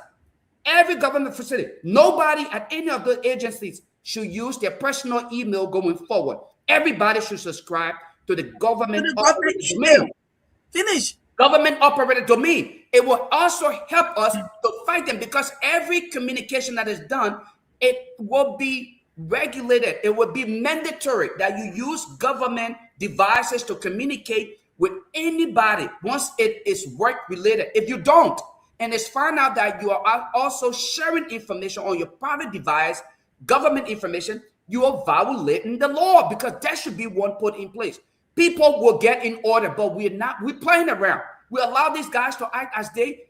Every government facility, nobody at any of the agencies should use their personal email going forward. Everybody should subscribe to the government domain. Finish. Government operated domain. It will also help us to fight them, because every communication that is done, it will be regulated. It will be mandatory that you use government devices to communicate with anybody once it is work related. If you don't, and it's found out that you are also sharing information on your private device, government information, you are violating the law, because that should be one put in place. People will get in order, but we're playing around. We allow these guys to act as they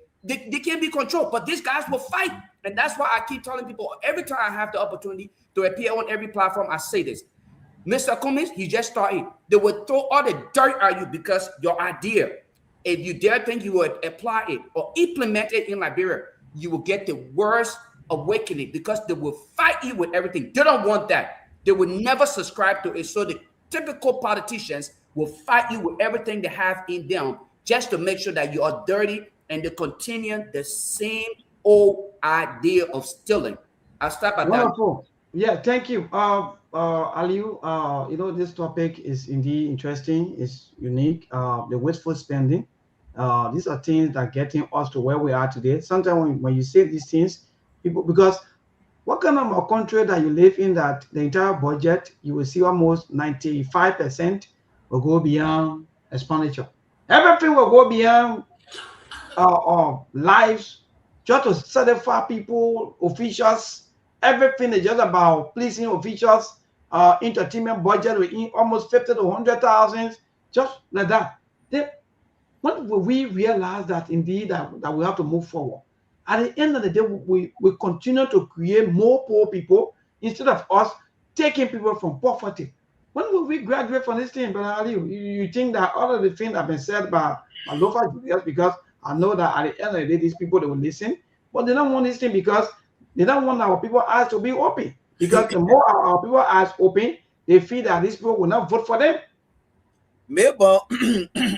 can't be controlled, but these guys will fight. And that's why I keep telling people every time I have the opportunity to appear on every platform, I say this. Mr. Cummings, he just started. They will throw all the dirt at you because your idea, if you dare think you would apply it or implement it in Liberia, you will get the worst awakening, because they will fight you with everything. They don't want that. They will never subscribe to it. So the typical politicians will fight you with everything they have in them just to make sure that you are dirty, and they continue the same old idea of stealing. I'll stop at Wonderful. That. Yeah, thank you. Aliu, this topic is indeed interesting, it's unique. The wasteful spending. These are things that are getting us to where we are today. Sometimes when you say these things, people, because what kind of a country that you live in that the entire budget, you will see almost 95% will go beyond expenditure. Everything will go beyond lives, just to satisfy people, officials. Everything is just about pleasing officials. Entertainment budget within almost 50 to 100,000, just like that. When will we realize that indeed that we have to move forward? At the end of the day, we continue to create more poor people instead of us taking people from poverty. When will we graduate from this thing, Brother Ali? You think that all of the things have been said by Lofa Julius, because I know that at the end of the day, these people, they will listen, but they don't want this thing because they don't want our people eyes to be open. Because the more our people eyes open, they feel that these people will not vote for them. Maybe,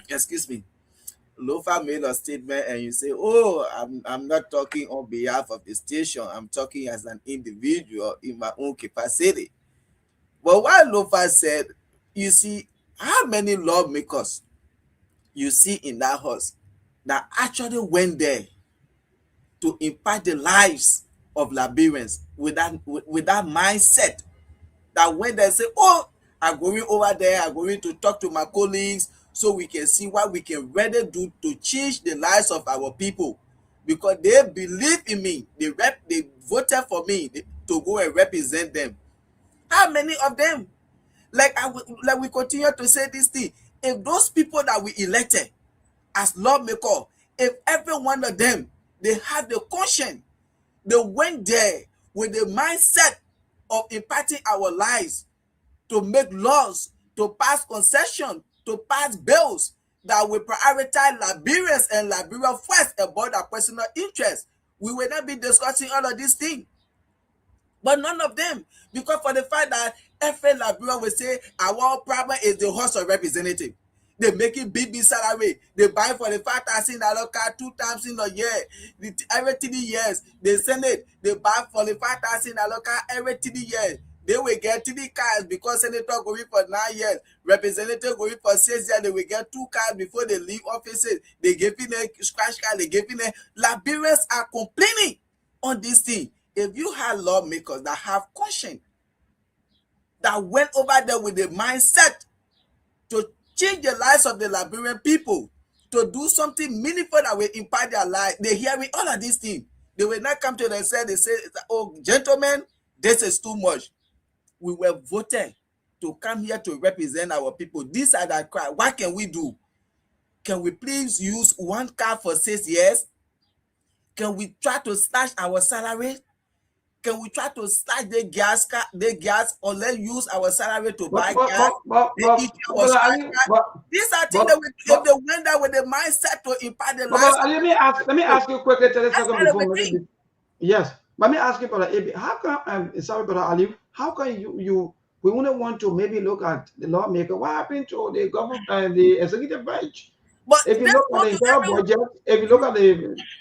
excuse me, Lofa made a statement and you say, oh, I'm not talking on behalf of the station. I'm talking as an individual in my own capacity. But what Lofa said, you see how many lawmakers you see in that house that actually went there to impact the lives of Liberians with that mindset, that when they say, oh, I'm going over there, I'm going to talk to my colleagues so we can see what we can really do to change the lives of our people, because they believe in me, they voted for me to go and represent them. How many of them? Like we continue to say this thing, if those people that we elected as lawmakers, if every one of them, they have the conscience, they went there with the mindset of impacting our lives, to make laws, to pass concessions, to pass bills that will prioritize Liberians and Liberia first about their personal interests, we will not be discussing all of these things. But none of them, because for the fact that every Liberian will say our problem is the House of Representatives. They making big salary. They buy for the $5,000 car 2 times in a year. Every 3 years, the Senate, they buy for the $5,000 car every 3 years. They will get 3 cars because senator going for 9 years, representative going for 6 years. They will get 2 cars before they leave offices. They giving a scratch card. They giving a. Liberians are complaining on this thing. If you have lawmakers that have conscience, that went over there with the mindset to change the lives of the Liberian people, to do something meaningful that will impact their life, they hear me, all of these things. They will not come to them and say, oh, gentlemen, this is too much. We were voted to come here to represent our people. These are the cry. What can we do? Can we please use 1 car for 6 years? Can we try to slash our salary? Can we try to slash the gas, or let's use our salary to buy gas? These are things that if they went there with the mindset to impact the lives. Let me ask you quickly. Yes, let me ask you, Brother Abi, how come? Sorry, Brother Ali, how can we wouldn't want to maybe look at the lawmaker? What happened to the government and the executive branch? But if you look at the entire budget, if you look at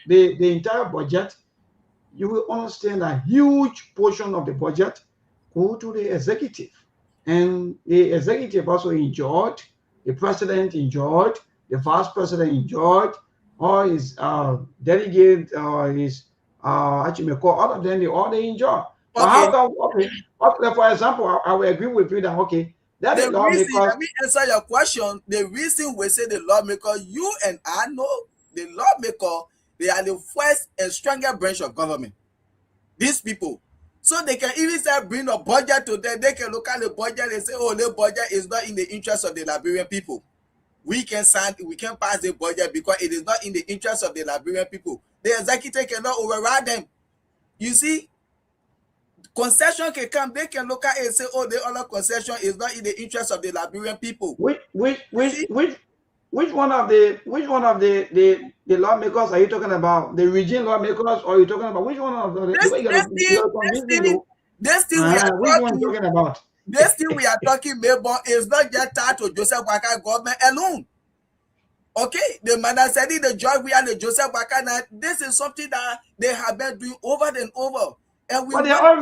the entire budget, you will understand a huge portion of the budget go to the executive, and the executive also enjoyed, the president enjoyed, the vice president enjoyed, or his delegate, or his actually all of them, they enjoy. Okay. But how come? Okay, for example, I will agree with you that that the reason, let me answer your question. The reason we say the lawmaker, you and I know the lawmaker, they are the first and stronger branch of government. These people. So they can even say bring a budget to them. They can look at the budget and say, oh, the budget is not in the interest of the Liberian people. We can pass the budget because it is not in the interest of the Liberian people. The executive cannot override them. You see, concession can come, they can look at it and say, oh, the other concession is not in the interest of the Liberian people. Which one of the lawmakers are you talking about? The region lawmakers, or are you talking about which one of the? This thing we are talking about is not just tied to Joseph Boakai government alone. Okay, the man said it, the George Weah and the Joseph Boakai. This is something that they have been doing over and over. And we they're all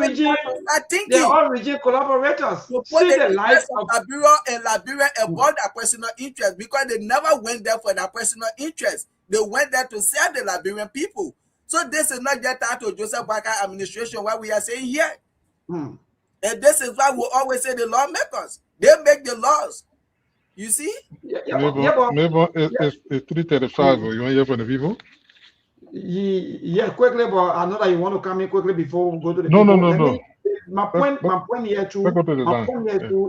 region collaborators. To put the lives of Liberia and Liberia above their personal interest, because they never went there for their personal interest. They went there to serve the Liberian people. So this is not just out of Joseph Boakai administration, what we are saying here. And this is why we always say the lawmakers, they make the laws. You see? Maybe it's 3:35. You want to hear from the people? Yeah, quickly, but I know that you want to come in quickly before we go to the No. My point here too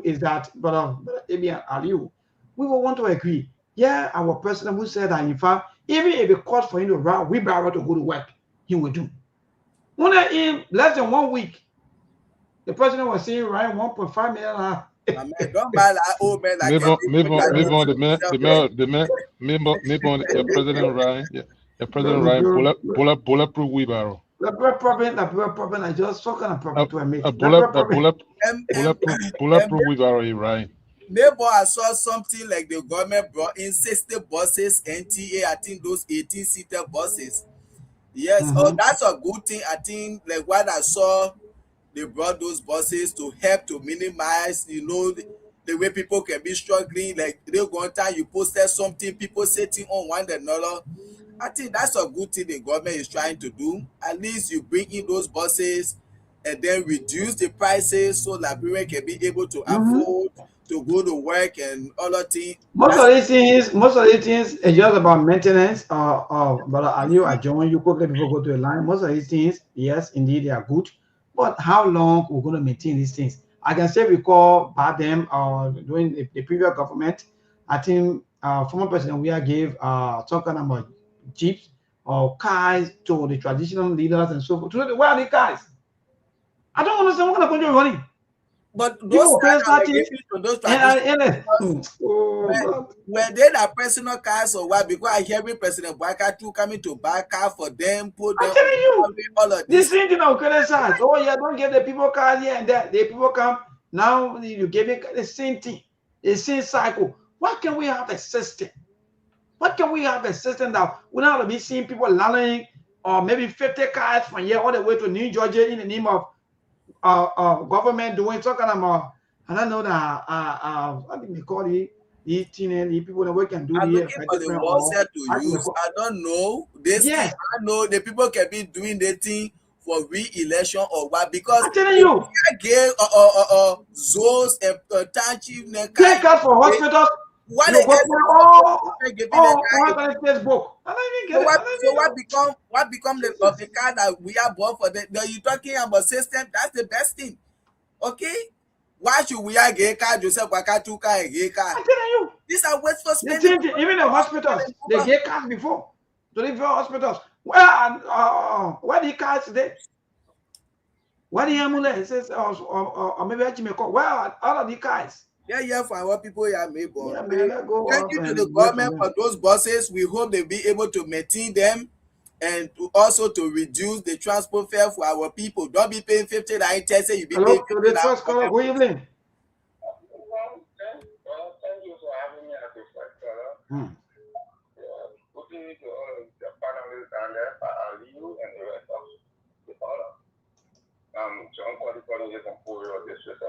is that, Brother Abi and Aliu, we will want to agree. Yeah, our president who said that in fact, even if it costs for him to run wheelbarrow to go to work, he will do. In less than 1 week, the president was saying right 1.5 million. Don't buy that old man like the president Ryan. Yeah. The president Ryan bulletproof wheelbarrow. The problem I just talking about problem to make. Bulletproof wheelbarrow, right? Neighbor, I saw something like the government brought in 60 buses, NTA, I think those 18-seater buses. Yes, that's a good thing. I think like what I saw, they brought those buses to help to minimize, the way people can be struggling, like they go on time, you posted something, people sitting on one another. I think that's a good thing the government is trying to do. At least you bring in those buses and then reduce the prices so Liberians can be able to afford to go to work and other things. Most of these things is just about maintenance. But I join you quickly before go to the line. Most of these things, yes, indeed, they are good. But how long we're going to maintain these things? I can say recall back them during the previous government. I think former President Weah gave some kind of jeeps or cars to the traditional leaders and so forth. Where are the cars? I don't understand what kind of country we're running. But those cars are given to those were they the personal cars or what? Because I hear President Baka too coming to buy a car for them, put them. I'm telling you, all of this thing of criticize. Oh yeah, don't give the people cars here and there. The people come now. You give it the same thing, the same cycle. Why can we have a system? What can we have a system that we're not be seeing people landing or maybe 50 cars from here all the way to New Georgia in the name of government doing talking about, I don't know that I think they call it the people that we can do. I'm looking for the words to use. I don't know. This thing, I know the people can be doing the thing for re-election or what, because I'm telling you, gave zones and township take us for hospitals. What they Facebook. What become the of the car that we are bought for them? Are you talking about system? That's the best thing. Okay? Why should we have a car, Joseph Waka 2 car and a car? I'm telling you. These are wasteful spending. Even the hospitals, they get cars before. To the hospitals. Where the cars today? Where the ambulance says or maybe I may call. Where are all of the cars? Yeah, for our people here, maybe. Thank you to the government for those buses. We hope they'll be able to maintain them and also to reduce the transport fare for our people. Don't be paying 50 like say you be paying 50. The first caller, good evening. Thank you for having me as a first caller. Looking into all of the panelists and you and the rest of the caller. John Cody is from Puri District.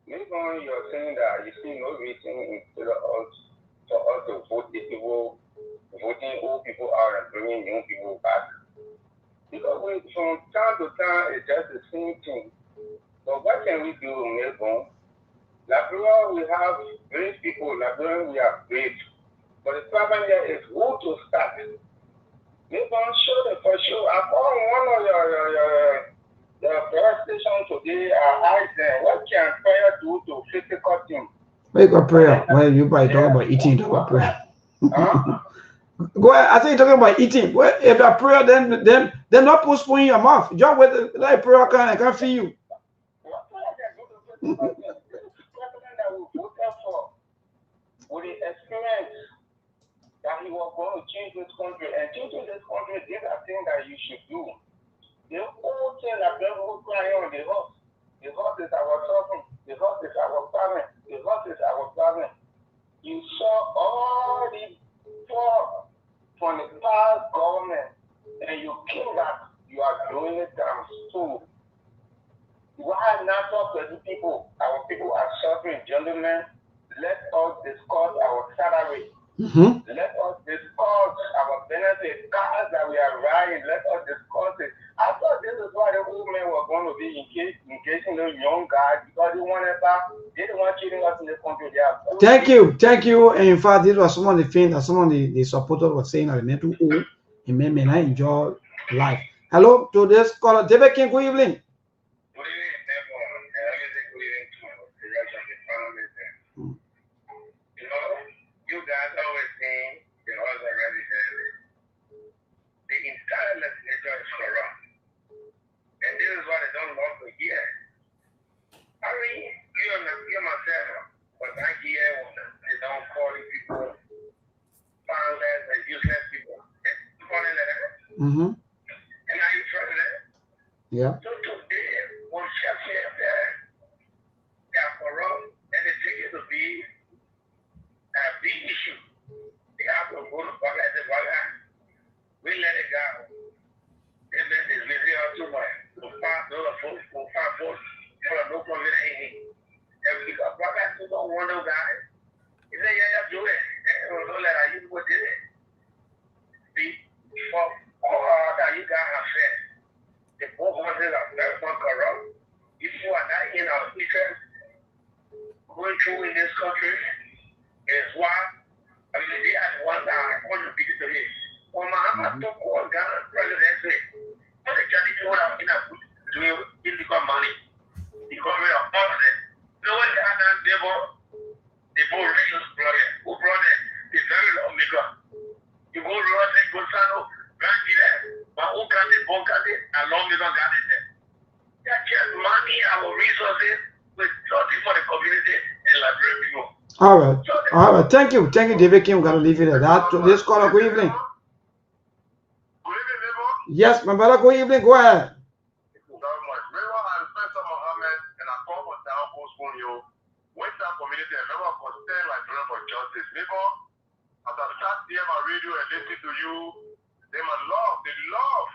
Maybe you're saying that you see no reason instead of us for us to vote the people, voting old people out and bringing young people back. Because from time to time it's just the same thing. But what can we do in Melbourne? Liberia, we have brave people. Liberia, we are brave. But the problem here is who to start. Melbourne, for sure. I called one of your prayer station today. I asked them, what can prayer do to physical things? Make a prayer. Well, you probably talk about eating, talk about prayer. Go ahead. I think you're talking about eating. Well, if a prayer, then not postpone your mouth. Just with that prayer can feed you. What prayer can do to physical things? This president that we voted for, with the experience that he was going to change this country, and changing this country, these are things that you should do. The whole thing that people crying on the horse. The horse is our suffering. The horse is our famine. The horse is our famine. You saw all the poor from the past government, and you came back. You are doing it times two. Why not talk to the people? Our people are suffering, gentlemen. Let us discuss our salary. Let us discuss our benefits, cars that we are riding. Let us discuss it. I thought this is why the old men were going to be engaging those young guys, because they didn't want cheating us in the country. Thank you. And in fact, this was some of the things that some of the supporters were saying that the mental old and men may not enjoy life. Hello to this caller, David King. Good evening. Good evening, everyone. And let me say good evening to the rest of the panelists. You know, you guys always saying the odds are already there. The entire legislature is corrupt. And this is what I don't want to hear. I mean, you myself, but I hear when they don't call people powerless and useless people. It's funny like that. And are you trying that? Yeah. So today, when Chef said that they are corrupt and they take it to be a big issue, they have to go to Baba and say, Baba, we let it go. And then they really are too much. No problem. All right. All right. Thank you. Thank you, David King. We're going to leave it at that. So this caller, good evening. Good evening, neighbor. Yes, my brother, good evening. Go ahead. Thank you very much. Neighbor, I'm Spencer Mohammed, and I come from Town Postpone you. Western community, and member for Stand like Dream for Justice. Neighbor, as I start here my radio and listen to you, then my love, the love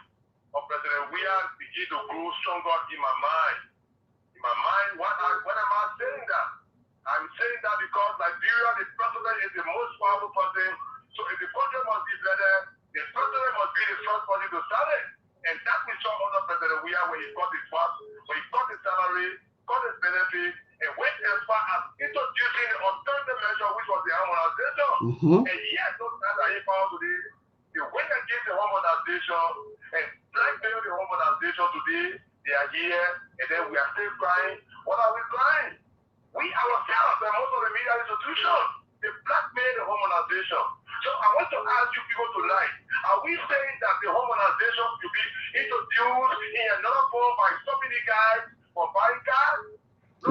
of President Weah begin to grow stronger in my mind. In my mind, when am I saying that? I'm saying that because Nigeria, the president is the most powerful person. So if the country must be better, the president must be the first person to start it. And that we saw under President Weah when he got his work, when he got his salary, got his benefit, and went as far as introducing the alternative measure, which was the harmonization. And yet, those guys are in power today. They went against the harmonization and blackmail the harmonization today. They are here, and then we are still crying. What are we crying? We ourselves and most of the media institutions, they blackmail the harmonization. So I want to ask you people tonight, are we saying that the harmonization should be introduced in another form by stopping the guys from buying cars?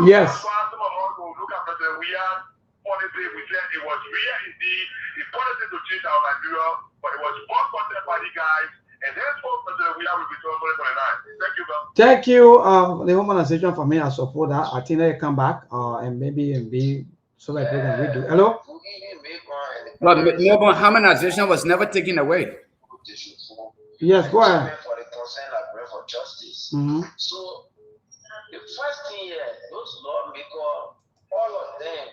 Yes. Some of us will look at President Weah policy. We said it was real indeed. The policy to change our Nigeria, but it was boycotted by the guys. And therefore, President Weah will be 2029. Thank you, bro. Thank you. The harmonization for me, I support that. I think they come back and maybe be so that they can redo. Hello? But Melbourne harmonization was never taken away. Yes, go ahead. For the concern like for justice. So the first thing here, those lawmakers, all of them,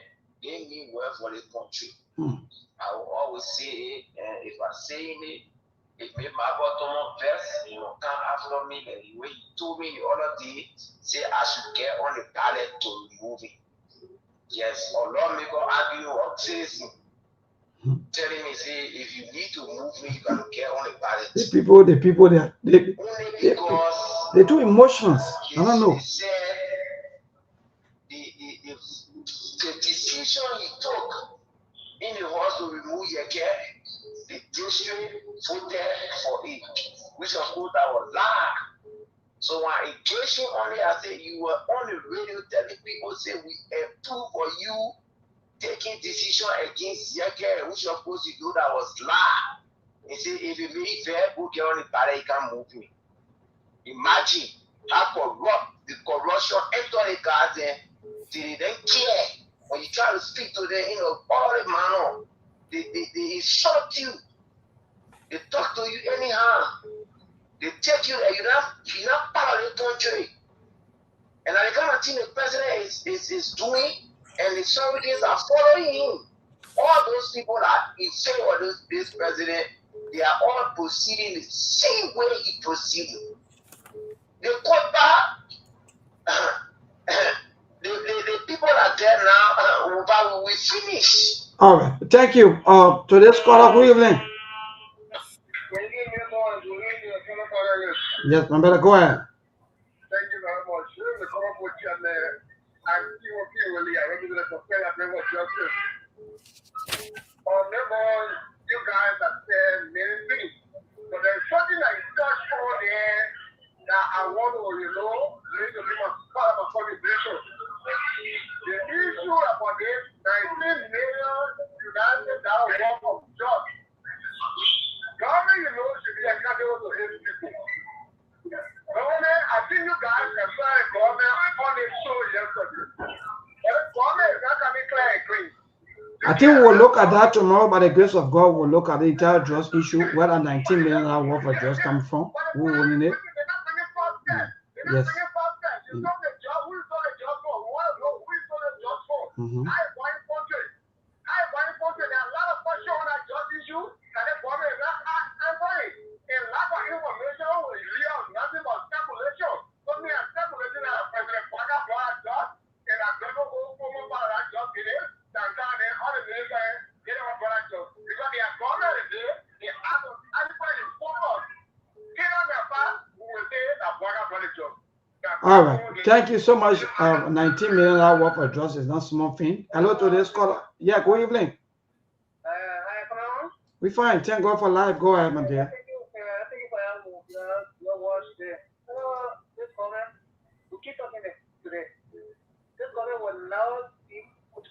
they mean well for the country. I will always say, if I say it, it made my bottom verse, come after me, and the way you told me the other day, say I should get on the ballot to remove it. Yes, or lawmaker argue or citizen telling me, say, if you need to move me, you gotta get on the ballot. The people, they're too emotional. I don't know. They said the decision he took in the house to remove Yeke, the district voted for it, which of course that was lie. So when I engaged him on it, I said, you were on the radio telling people, say, we approve for you taking decision against Yeke, which of course you know that was lie. He said, if you make fair, go get on the ballot, you can't move me. Imagine how corrupt the corruption enter the garden, they don't care. When you try to speak to them in a body manner, they insult you. They talk to you anyhow. They take you and you're not part of the country. And the kind of thing the president is doing, and the Saudis are following him. All those people that in favor of this president, they are all proceeding the same way he proceeded. The quota, the people are there now, we finish. All right. Thank you. Today's caller, good evening. Yes, my brother, go ahead. Thank you very much. The cover for you and really, I represent for fair and for justice. You guys have said many things, but there's something that is touched on there that I want to, raise a little part of my contribution. The issue about this 19 million United Dollar worth of jobs. Government, should be accountable to his people. Government, I think you guys can find government on the show yesterday. Government is not coming clear and clean. I think we'll look at that tomorrow. By the grace of God, we'll look at the entire drugs issue, where that 19 million worth of drugs come from, who will in it. Yes. All right. Thank you so much. 19 million worth of drugs is not small thing. Hello to this caller. Yeah, good evening. We fine. Thank God for life. Go ahead, my dear.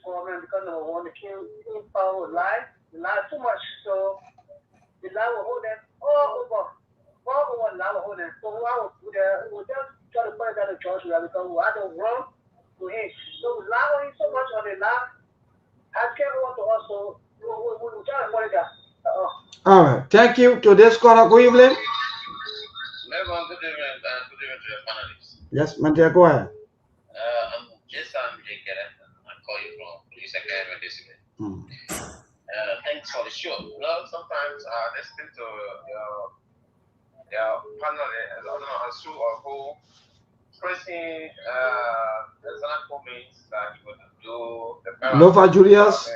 government because number one, the king power will lie too much. So the lie will hold them all over lie will hold them. So I will do that. We'll just try to put that in church because I don't wrong to him. So we lie on him so much on the lie. I can't want to also we'll try to put it down. All right. Thank you to this caller. Good evening. Good evening to the panelists. Yes, Mantia, go ahead. I'm Jason Jekere. I call you from Police Academy this evening. Thanks for the show. Well, sometimes I listen to your panel, I don't know, Asu or who, expressing exact comments that he would do. Lofa Julius.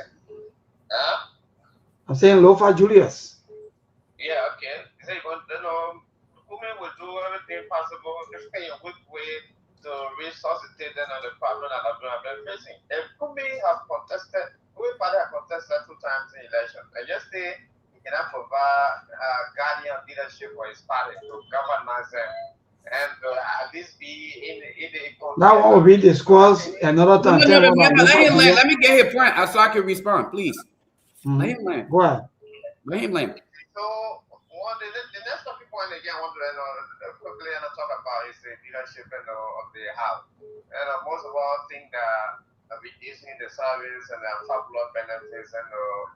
I'm saying Lofa Julius. Yeah, okay. He said, women will do everything possible to stay a good way to resuscitate them on the problem that I've been facing. If women have contested, we party have contested 2 times in election. I just say he cannot provide guardian leadership for his party to govern them and at least be in the that one will be discussed another time. No, let me get his point so I can respond, please. Let him land. Go ahead. Let him land. So, the next topic point again I want to quickly talk about is the leadership of the house. And most of all, I think that reducing the service and the fabulous benefits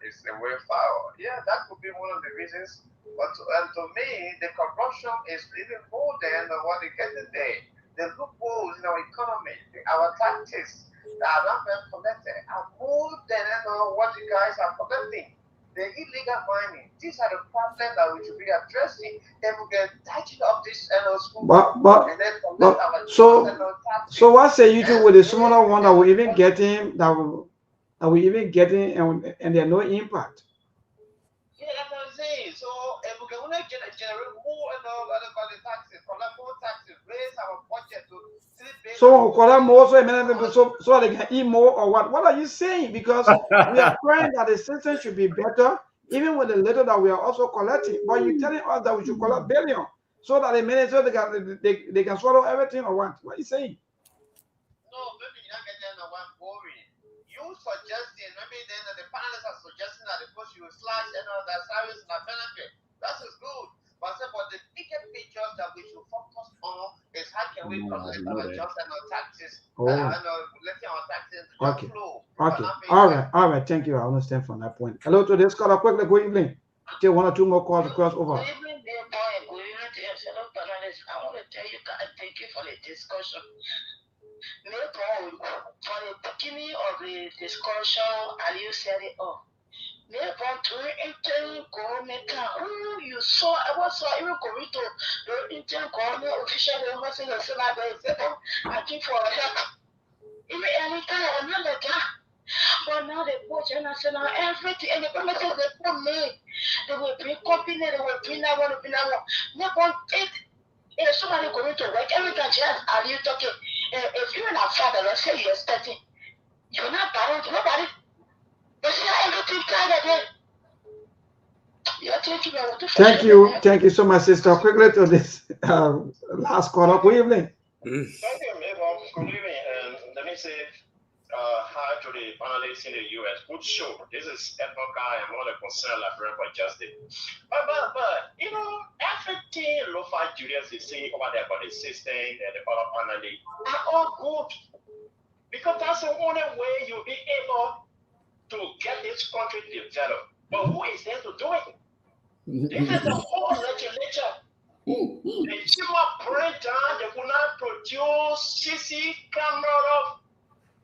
is the way forward. Yeah, that could be one of the reasons. But to me, the corruption is even more than what they get today. The loopholes in our economy, our tactics that are not being collected are more than what you guys are collecting. The illegal mining, these are the problems that we should be addressing. Then we get tighten up this school and then collect our so what say you do with the smaller one that we even getting and there's no impact? Yeah, that's what I'm saying. So if we can only generate more taxes, collect more taxes, raise our budget to so collect more so they can eat more or what? What are you saying? Because we are praying that the system should be better, even with the little that we are also collecting. But you're telling us that we should collect billion so that the minister they can swallow everything or what? What are you saying? No, maybe you're not getting the one boring. You suggesting, maybe then the panelists are suggesting that because you slash the service and benefit. That is good. But the bigger pictures that we should focus on is how can we collect our jobs and our taxes letting our taxes flow. Okay. All right. Thank you. I understand from that point. Hello to this caller. Quickly, good evening. Take 1 or 2 more calls across over. Good evening, dear boy. Good evening to your fellow panelists. I want to tell you guys, thank you for the discussion. For the beginning of the discussion, and you said it all. Who you saw, I was even going to the interim government official was in the Senate. I think for help. Even anytime I remember that. But now they put national everything and the promises they put me. They will bring company, they will bring that one, Not one it. If somebody going to work, every time are you talking? If you're not father, let's say you're studying, you're not married, nobody. Thank you so much, sister. Quickly to this last caller. Good evening. Thank you, good evening. And let me say hi to the panelists in the US. Good show. This is Epoca. I'm not a concerned librarian for justice. But everything Lofa Julius is saying over there about the system and the other panelists are all good. Because that's the only way you'll be able to get this country developed. But who is there to do it? This is the whole legislature. The Chima breakdown, they will not produce CC camera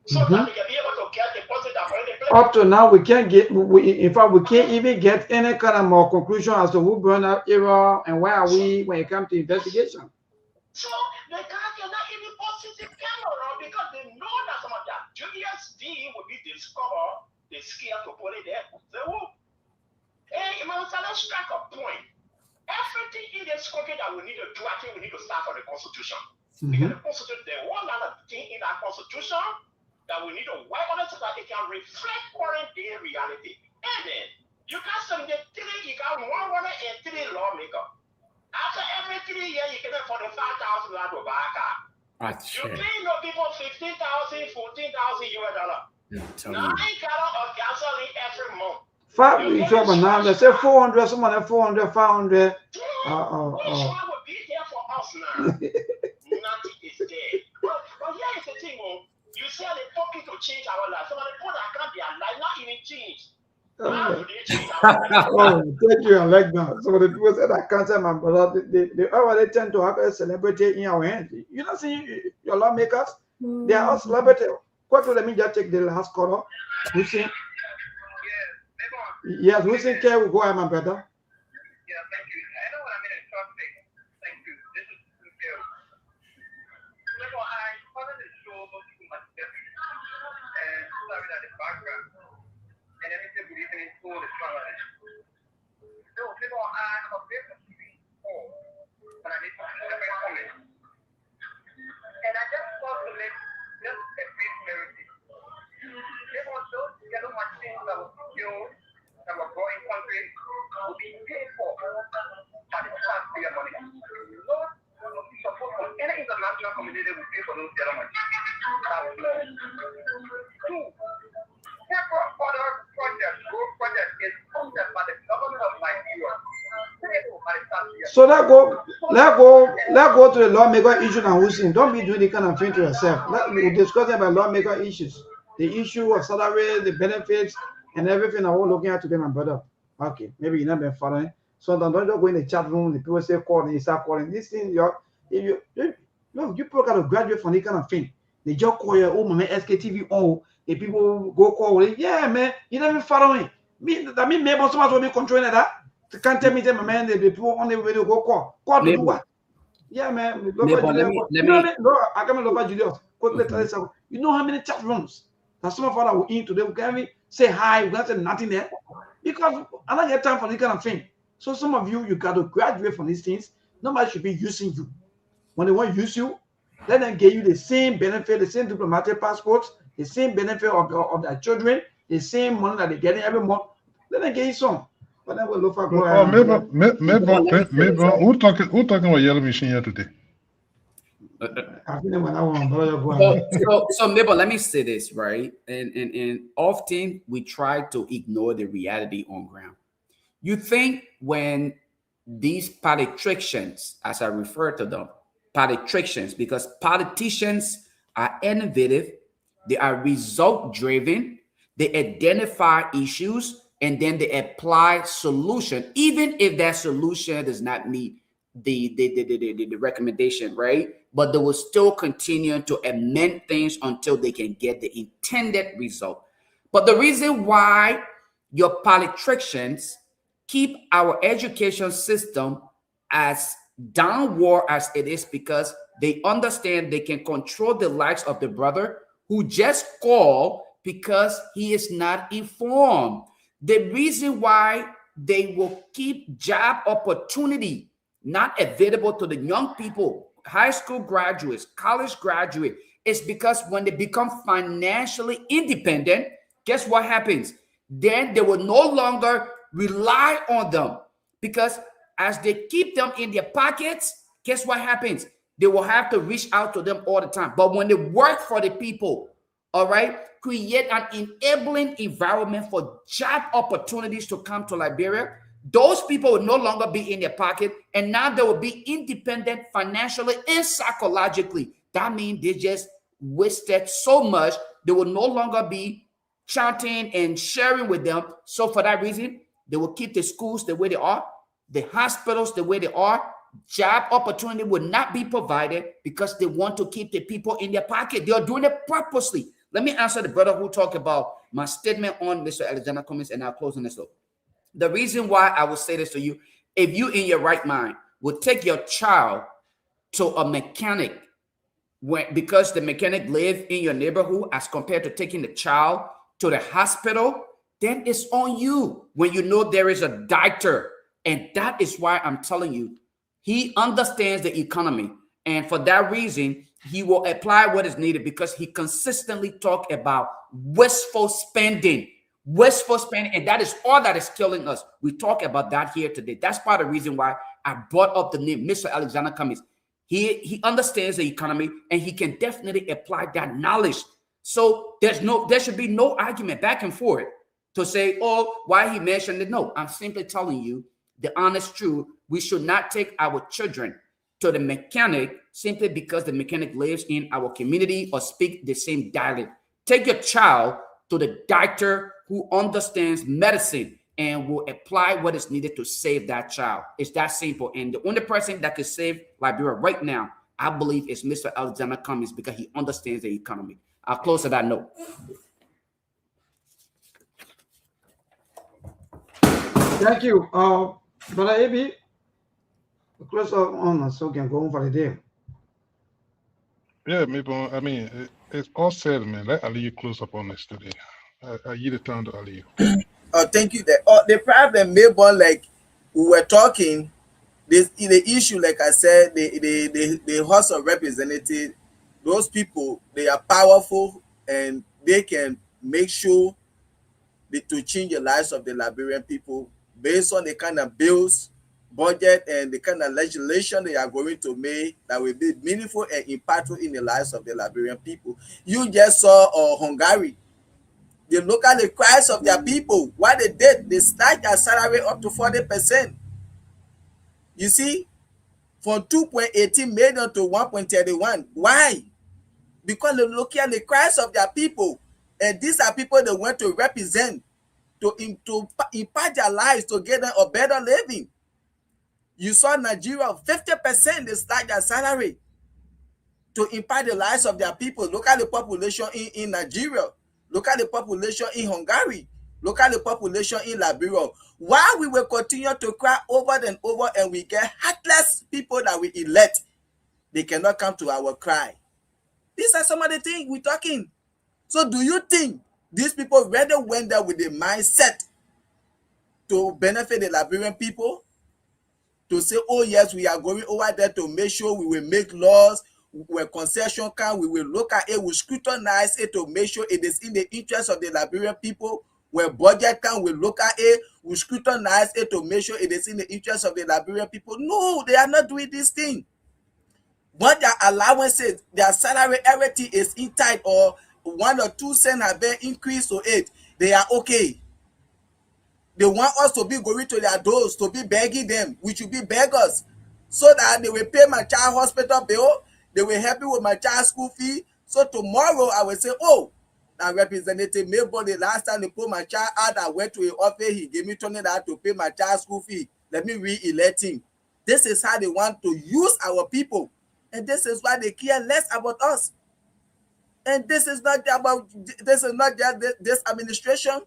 so that they can be able to get the person that already played. Up to now, we can't get, in fact, we can't even get any kind of more conclusion as to who burned out Iran and where are we when it comes to investigation. So the guys cannot even put CC camera because they know that some of that Julius D will be discovered. They scared to put it there. Hey, let's strike a point. Everything in this country that we need to do, I think we need to start from the Constitution. Because the Constitution, the one other thing in that Constitution that we need to work on it so that it can reflect current day reality. And then you got 73, you got 103 lawmakers. After every 3 years, you get $45,000 to buy a car. You pay no people $15,000, $14,000 US. Yeah, $9 of gasoline every month. You talk about now, they say 400, someone at 400, 500. Which one would be there for us now? Nothing is there. But here is the thing, you see how they talking to change our life. Some of the people that can't be alive, not even change. How do they change our life? Oh, thank you, I like that. Some of the people said I can't say my brother, they tend to have a celebrity in our hands. You don't see your lawmakers, they are all celebrity. What do they mean? Just take the last caller. Hussein? Yes, Hussein K will go ahead, my brother. Yeah, thank you. I know what I mean in short thing. Thank you. This is Hussein. Remember, I followed the show too much different. And started at the background. And then it's good evening to the family. So, remember, I have a bit of TV when I need to separate from it. And I just thought to make just a brief narrative. There was those yellow machines that were killed, that were growing countries, will be paid for by the taxpayer money. Those support from any international community will pay for those yellow machines. Two, several other projects, growth projects, is funded by the government of Nigeria. So let's go to the lawmaker issue now, Hussein. Don't be doing the kind of thing to yourself. We're discussing about lawmaker issues. The issue of salary, the benefits, and everything I was looking at today, my brother. Okay, maybe you've not been following. So don't just go in the chat room, the people say calling, you start calling. This thing, you people got to graduate from this kind of thing. They just call your own man, SKTV on. The people go call, yeah, man, you never following. That means maybe someone will be controlling that. You can't tell me that, my man, the people on the video go call. Call to do what? Yeah, man. I come over Julius. You know how many chat rooms that some of us are in today? We can't even say hi, we can't say nothing there. Because I don't get time for this kind of thing. So some of you got to graduate from these things. Nobody should be using you. When they want to use you, let them give you the same benefit, the same diplomatic passports, the same benefit of their children, the same money that they're getting every month. Let them give you some. But then we'll look for maybe who talking about yellow machine here today? So Mabel, let me say this, right? And often we try to ignore the reality on ground. You think when these politicians, as I refer to them, politicians, because politicians are innovative, they are result driven, they identify issues, and then they apply solution, even if that solution does not meet the recommendation, right? But they will still continue to amend things until they can get the intended result. But the reason why your politicians keep our education system as downward as it is, because they understand they can control the likes of the brother who just called because he is not informed. The reason why they will keep job opportunity not available to the young people, high school graduates, college graduates, is because when they become financially independent, guess what happens? Then they will no longer rely on them, because as they keep them in their pockets, guess what happens? They will have to reach out to them all the time. But when they work for the people, all right, create an enabling environment for job opportunities to come to Liberia, those people will no longer be in their pocket, and now they will be independent financially and psychologically. That means they just wasted so much. They will no longer be chatting and sharing with them. So for that reason, they will keep the schools the way they are, the hospitals the way they are. Job opportunity will not be provided because they want to keep the people in their pocket. They are doing it purposely. Let me answer the brother who talked about my statement on Mr. Alexander Cummings, and I'll close on this. The reason why I will say this to you, if you in your right mind would take your child to a mechanic because the mechanic live in your neighborhood, as compared to taking the child to the hospital, then it's on you when you know there is a doctor. And that is why I'm telling you, he understands the economy. And for that reason, he will apply what is needed, because he consistently talk about wasteful spending. And that is all that is killing us. We talk about that here today. That's part of the reason why I brought up the name Mr. Alexander Cummings. He understands the economy, and he can definitely apply that knowledge. So there should be no argument back and forth to say, oh, why he mentioned it. No, I'm simply telling you the honest truth. We should not take our children to the mechanic simply because the mechanic lives in our community or speak the same dialect. Take your child to the doctor who understands medicine and will apply what is needed to save that child. It's that simple. And the only person that can save Liberia right now, I believe, is Mr. Alexander Cummings, because he understands the economy. I'll close on that note. Thank you. Brother AB, close on so we can go on for the day. Yeah, maybe. I mean, it's all said, man. Let Ali close up on this today. I yield the time to Ali. Thank you. The problem, maybe, like we were talking, the issue, like I said, the House of Representatives, those people, they are powerful and they can make sure to change the lives of the Liberian people based on the kind of bills, budget, and the kind of legislation they are going to make that will be meaningful and impactful in the lives of the Liberian people. You just saw Hungary. They look at the cries of their people. What they did, they snatched their salary up to 40%. You see, from 2.18 million to 1.31. Why? Because they look at the cries of their people. And these are people they want to represent, to impact their lives, to get them a better living. You saw Nigeria, 50% they snatched their salary to impact the lives of their people. Look at the population in Nigeria. Look at the population in Hungary. Look at the population in Liberia. Why we will continue to cry over and over and we get heartless people that we elect, they cannot come to our cry. These are some of the things we're talking. So do you think these people rather went there with the mindset to benefit the Liberian people? To say, oh yes, we are going over there to make sure we will make laws, where concession can, we will look at it, we scrutinize it to make sure it is in the interest of the Liberian people. Where budget can, we look at it, we scrutinize it to make sure it is in the interest of the Liberian people. No, they are not doing this thing. What their allowances, their salary, everything is in tight, or 1 or 2 cents have been increased to it, they are okay. They want us to be going to their doors, to be begging them. We should be beggars, so that they will pay my child hospital bill, they will help me with my child's school fee. So tomorrow I will say, oh, now Representative Mayborn, the last time they put my child out, I went to an office, he gave me $20 to pay my child's school fee. Let me re-elect him. This is how they want to use our people. And this is why they care less about us. And this is not just this administration.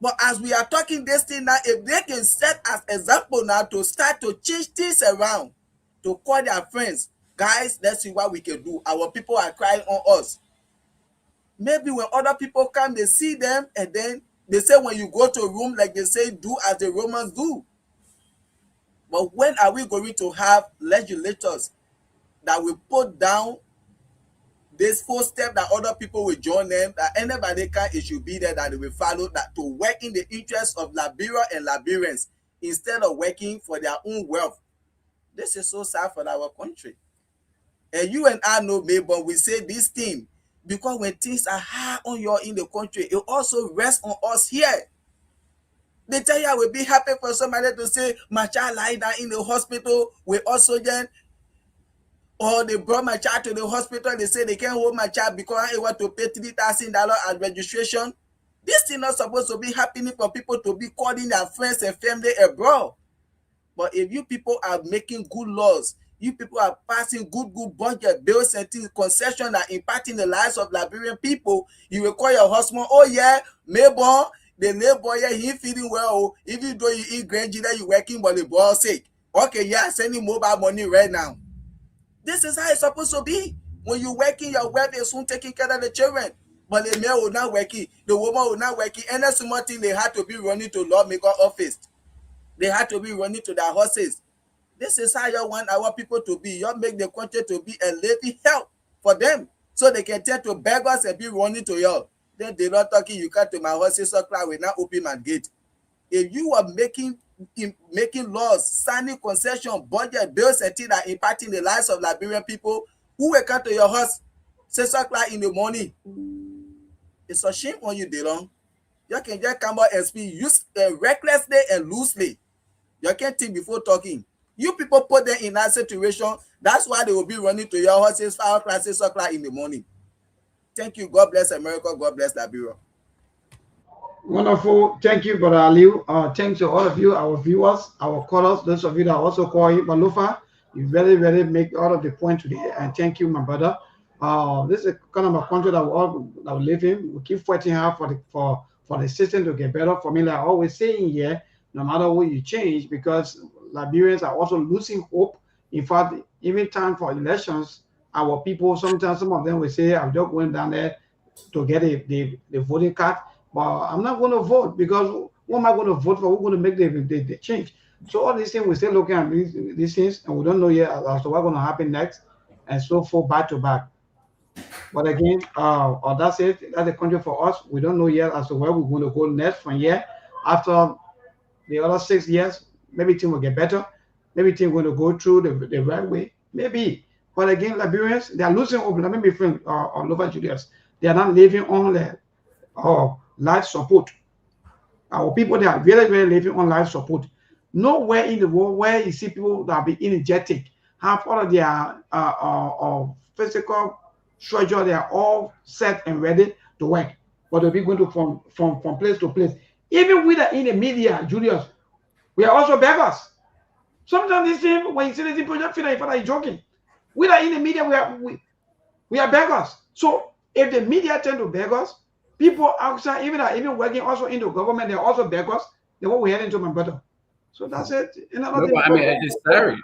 But as we are talking this thing now, if they can set as example now to start to change things around, to call their friends, guys, let's see what we can do. Our people are crying on us. Maybe when other people come, they see them, and then they say when you go to a room, like they say, do as the Romans do. But when are we going to have legislators that will put down this full step that other people will join them, that anybody can, it should be there, that they will follow, that to work in the interest of Liberia and Liberians instead of working for their own wealth? This is so sad for our country. And you and I know, Mayborn, we say this thing because when things are hard on you in the country, it also rests on us here. They tell you I will be happy for somebody to say, my child lie down in the hospital with oxygen, or they brought my child to the hospital, they say they can't hold my child because I want to pay $3,000 at registration. This thing not supposed to be happening for people to be calling their friends and family abroad. But if you people are making good laws, you people are passing good budget bills and things, concessions that impacting the lives of Liberian people, you will call your husband, oh yeah, Mayborn, the neighbor, yeah, he feeling well, even though you eat Grangy, that you working, but the boy sick. Okay, yeah, sending mobile money right now. This is how it's supposed to be. When you're working, your wife is soon taking care of the children. But the male will not working, the woman will not working. And that's one thing, they had to be running to lawmaker office. They had to be running to their horses. This is how you want our people to be. You make the country to be a living help for them, so they can tend to beg us and be running to you. Then they're not talking, you come to my horses, so I will not open my gate. If you are making laws, signing concession, budget, bills, and things that are impacting the lives of Liberian people, who will come to your house? 6 o'clock in the morning. It's a shame on you, Delon. You can just come out and speak recklessly and loosely. You can't think before talking. You people put them in that situation. That's why they will be running to your house 5 o'clock, 6 o'clock in the morning. Thank you. God bless America. God bless Liberia. Wonderful. Thank you, Brother Aliu. Thanks to all of you, our viewers, our callers, those of you that also call him Malufa. You very, very make all of the point today. And thank you, my brother. This is kind of a country that we live in. We keep fighting hard for the system to get better. For me, like I always saying here, no matter what you change, because Liberians are also losing hope. In fact, even time for elections, our people, sometimes some of them will say, I'm just going down there to get the voting card, but I'm not going to vote because what am I going to vote for? Who's going to make the change? So all these things, we're still looking at these things, and we don't know yet as to what's going to happen next, and so forth, back to back. But again, that's it. That's the country for us. We don't know yet as to where we're going to go next from here. After the other 6 years, maybe things will get better. Maybe things going to go through the right way. Maybe. But again, Liberians, they are losing hope. Let me be frank, Lofa Julius. They are not living on life support. Our people, they are very, very living on life support. Nowhere in the world where you see people that be energetic, have all of their physical structure, they are all set and ready to work. But they'll be going to from place to place. Even with in the media, Julius, we are also beggars. Sometimes this thing, when you see this project, feel like you're joking. We are in the media, we are beggars. So if the media tend to beg us, people outside, even working also in the government, they're also beggars. Then what we're heading to, my brother. So that's it. It's sorry.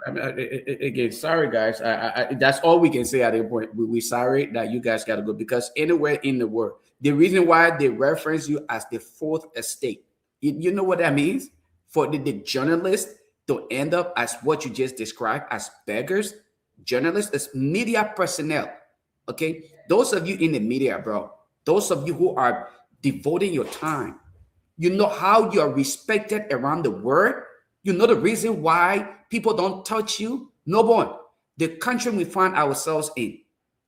Again, sorry, guys. That's all we can say at this point. We're sorry that you guys got to go, because anywhere in the world, the reason why they reference you as the fourth estate, you know what that means? For the journalists to end up as what you just described as beggars. Journalists is media personnel. Okay, those of you in the media, bro, those of you who are devoting your time, you know how you are respected around the world. You know the reason why people don't touch you. No one. The country we find ourselves in,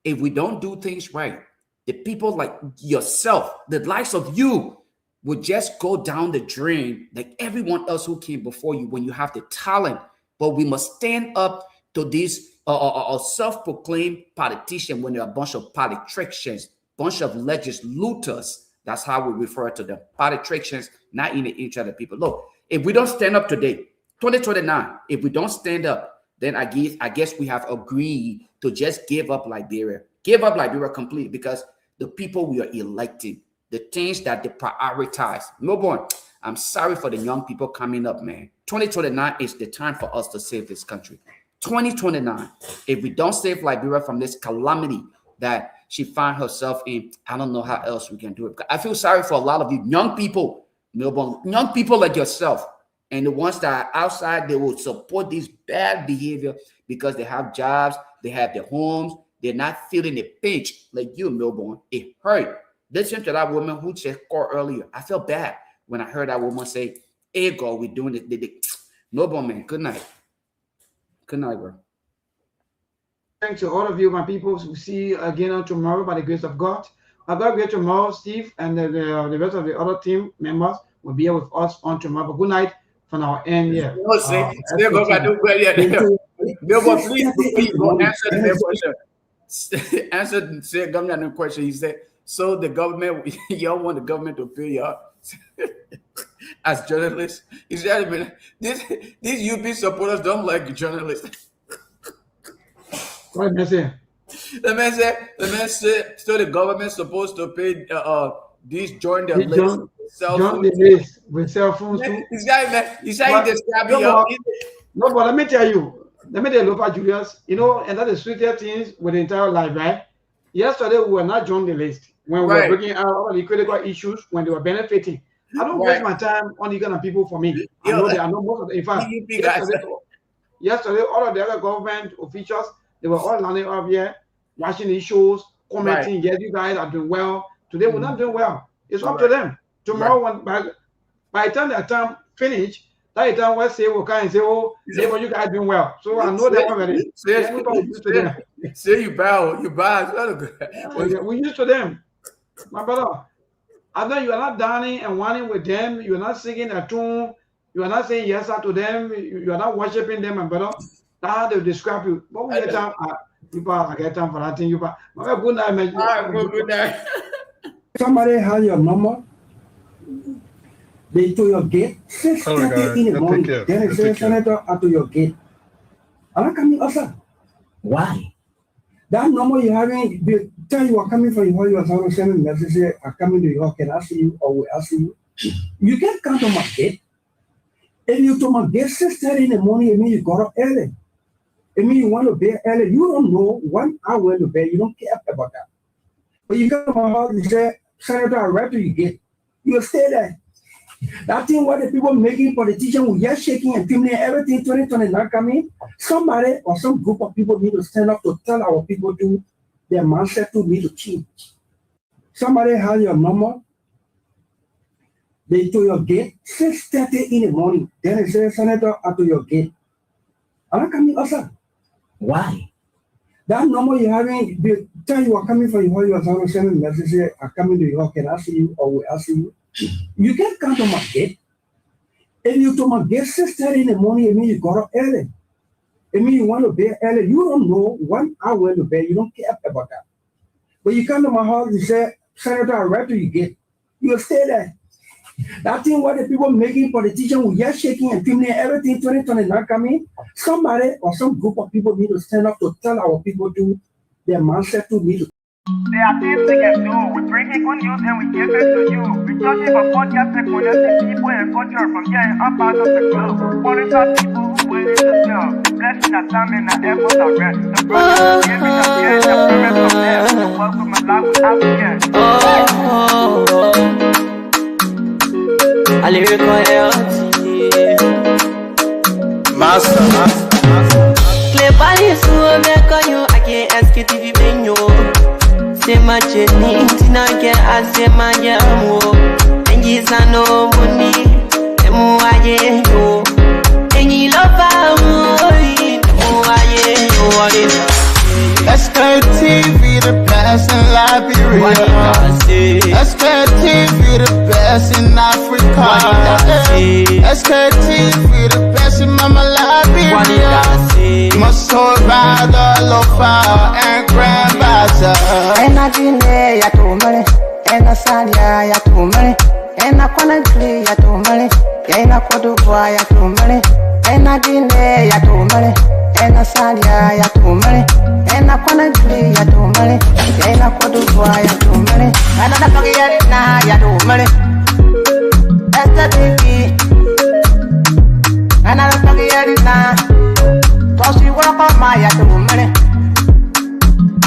if we don't do things right, the people like yourself, the likes of you, will just go down the drain like everyone else who came before you when you have the talent. But we must stand up to these self-proclaimed politicians when they're a bunch of politicians, bunch of legislators. That's how we refer to them. Politicians, not in the interest of the people. Look, if we don't stand up today, 2029, if we don't stand up, then I guess we have agreed to just give up Liberia. Give up Liberia completely, because the people we are electing, the things that they prioritize. No one. I'm sorry for the young people coming up, man. 2029 is the time for us to save this country. 2029. If we don't save Liberia from this calamity that she found herself in, I don't know how else we can do it. I feel sorry for a lot of you young people, Melbourne, young people like yourself, and the ones that are outside, they will support this bad behavior because they have jobs, they have their homes, they're not feeling the pinch like you, Melbourne. It hurt. Listen to that woman who just called earlier. I felt bad when I heard that woman say, "Hey, girl, we're doing it." Melbourne, man, good night. Good night, bro. Thanks to all of you, my people. We'll see you again on tomorrow by the grace of God. I'll be here tomorrow. Steve and the rest of the other team members will be here with us on tomorrow. But good night from our end here. Billboard, please go answer the question. Answer the government question. He said, so the government, y'all want the government to pay y'all as journalists? He said, these UP supporters don't like journalists. What did I say? The man said, so the government's supposed to pay these join the list. Join the list with cell phones too. This guy, man, he's saying this. No, but let me tell you, Lofa Julius, and that is sweetest things with the entire life, right? Yesterday, we were not joining the list when we were breaking out all the critical issues when they were benefiting. I don't waste my time on the kind of people for me. I know most of the, in fact, yesterday, all of the other government officials, they were all landing up here, watching the shows, commenting, yes, you guys are doing well. Today, we're not doing well. It's up to them. Tomorrow, by the time that time finish, that time we'll say, we'll kind of say, oh, you guys doing well. So I know they're already. Say you bow. We used to them. My brother, I know you are not dancing and whining with them. You are not singing a tune. You are not saying yes to them. You are not worshiping them, my brother. That's how they describe you. But we get time. I get time for that thing. Good night, man. Good night. Somebody has your number. They to your gate. 6:30 in the morning. Then they say, Senator, out to your gate. I'm not coming outside. Why? That number you having, the time you are coming from your you are sending messages, I'm coming to York, can I see you or will I see you? You can't come to my gate. If you to my gate 6:30 in the morning, it means you got up early. It means you want to bed early. You don't know 1 hour to bed. You don't care about that. But you come to my house and say, Senator, I read to your gate. You'll stay there. That thing what the people making politicians with just shaking and filming everything 2029 coming, somebody or some group of people need to stand up to tell our people to their mindset to need to change. Somebody has your number, they to your gate, 6:30 in the morning. Then they say, Senator, out to your gate. I'm not coming outside. Why? That number you having, the time you are coming from your you are sending messages, I'm coming to York, can I see you or will I see you? You can't come to my gate. If you to my gate 6:30 in the morning, it means you got up early. It means you want to bed early. You don't know 1 hour to bed. You don't care about that. But you come to my house and say, Senator, I read to your gate. You'll stay there. That thing what the people making politicians with just shaking and filming everything 2029 coming, somebody or some group of people need to stand up to tell our people to their mindset to need to. There are things we can do. We bring in good news and we give it to you. We talk about podcast and connecting people and culture from here and up out of the globe. Monitor people who waiting to sell. The blessing that time and the efforts are rest. The brothers giving us here and the parents of them. The work with my life with African. A lyrical Master. Clay Paris, who make you, I can't ask it if you been you. Say my journey, Tina can I say my yamu. And yes, I know money, and more I know. And you love SKTV, the best in Liberia. SKTV, the best in Africa. SKTV, the best in Mama Liberia. Masora, Lofa, and Grand Bazaar. And I didn't ya to money, and I said ya to money, and I can't clear ya to money, and I could do ya to money, and I didn't ya to money, and I said ya to money, and I can't clear ya to money, and I could do ya to money, and I don't get now ya to money. That's the baby, and I don't get it now. Cause you walk on my ya to money.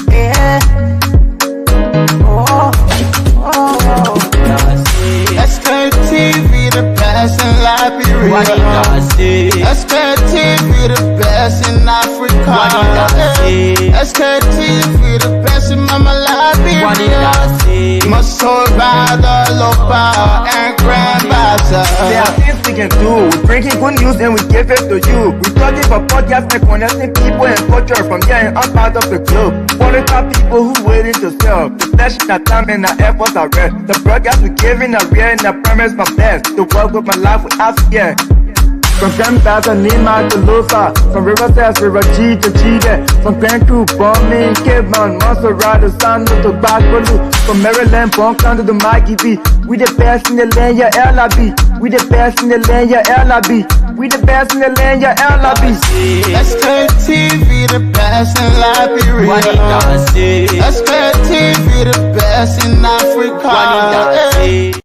Yeah. SKTV, the best in Liberia. SKTV, the best in Africa. SKTV, the best in Mama Liberia. Masora, Lofa, and Grand Bazaar. There are things we can do. We bring in good news and we give it to you. We talking about podcast and connecting people and culture from here and up out of the globe. Monitor people who waiting to sell. The blessing that time and the efforts are rest. The broadcast we giving a real and the promise my best. To work with my life with Africa. From Grandfather Nima to Lufa, from Riverside to Raji to Chide, from Grand Crew, Bombing, Cape Mount, Montserrat, San to Backwalu, from Maryland, Bonkan to the Mikey B. We the best in the land, yeah, LIB. We the best in the land, yeah, LIB. We the best in the land, yeah, LIB. SKTV, the best in Liberia. SKTV, the best in Africa.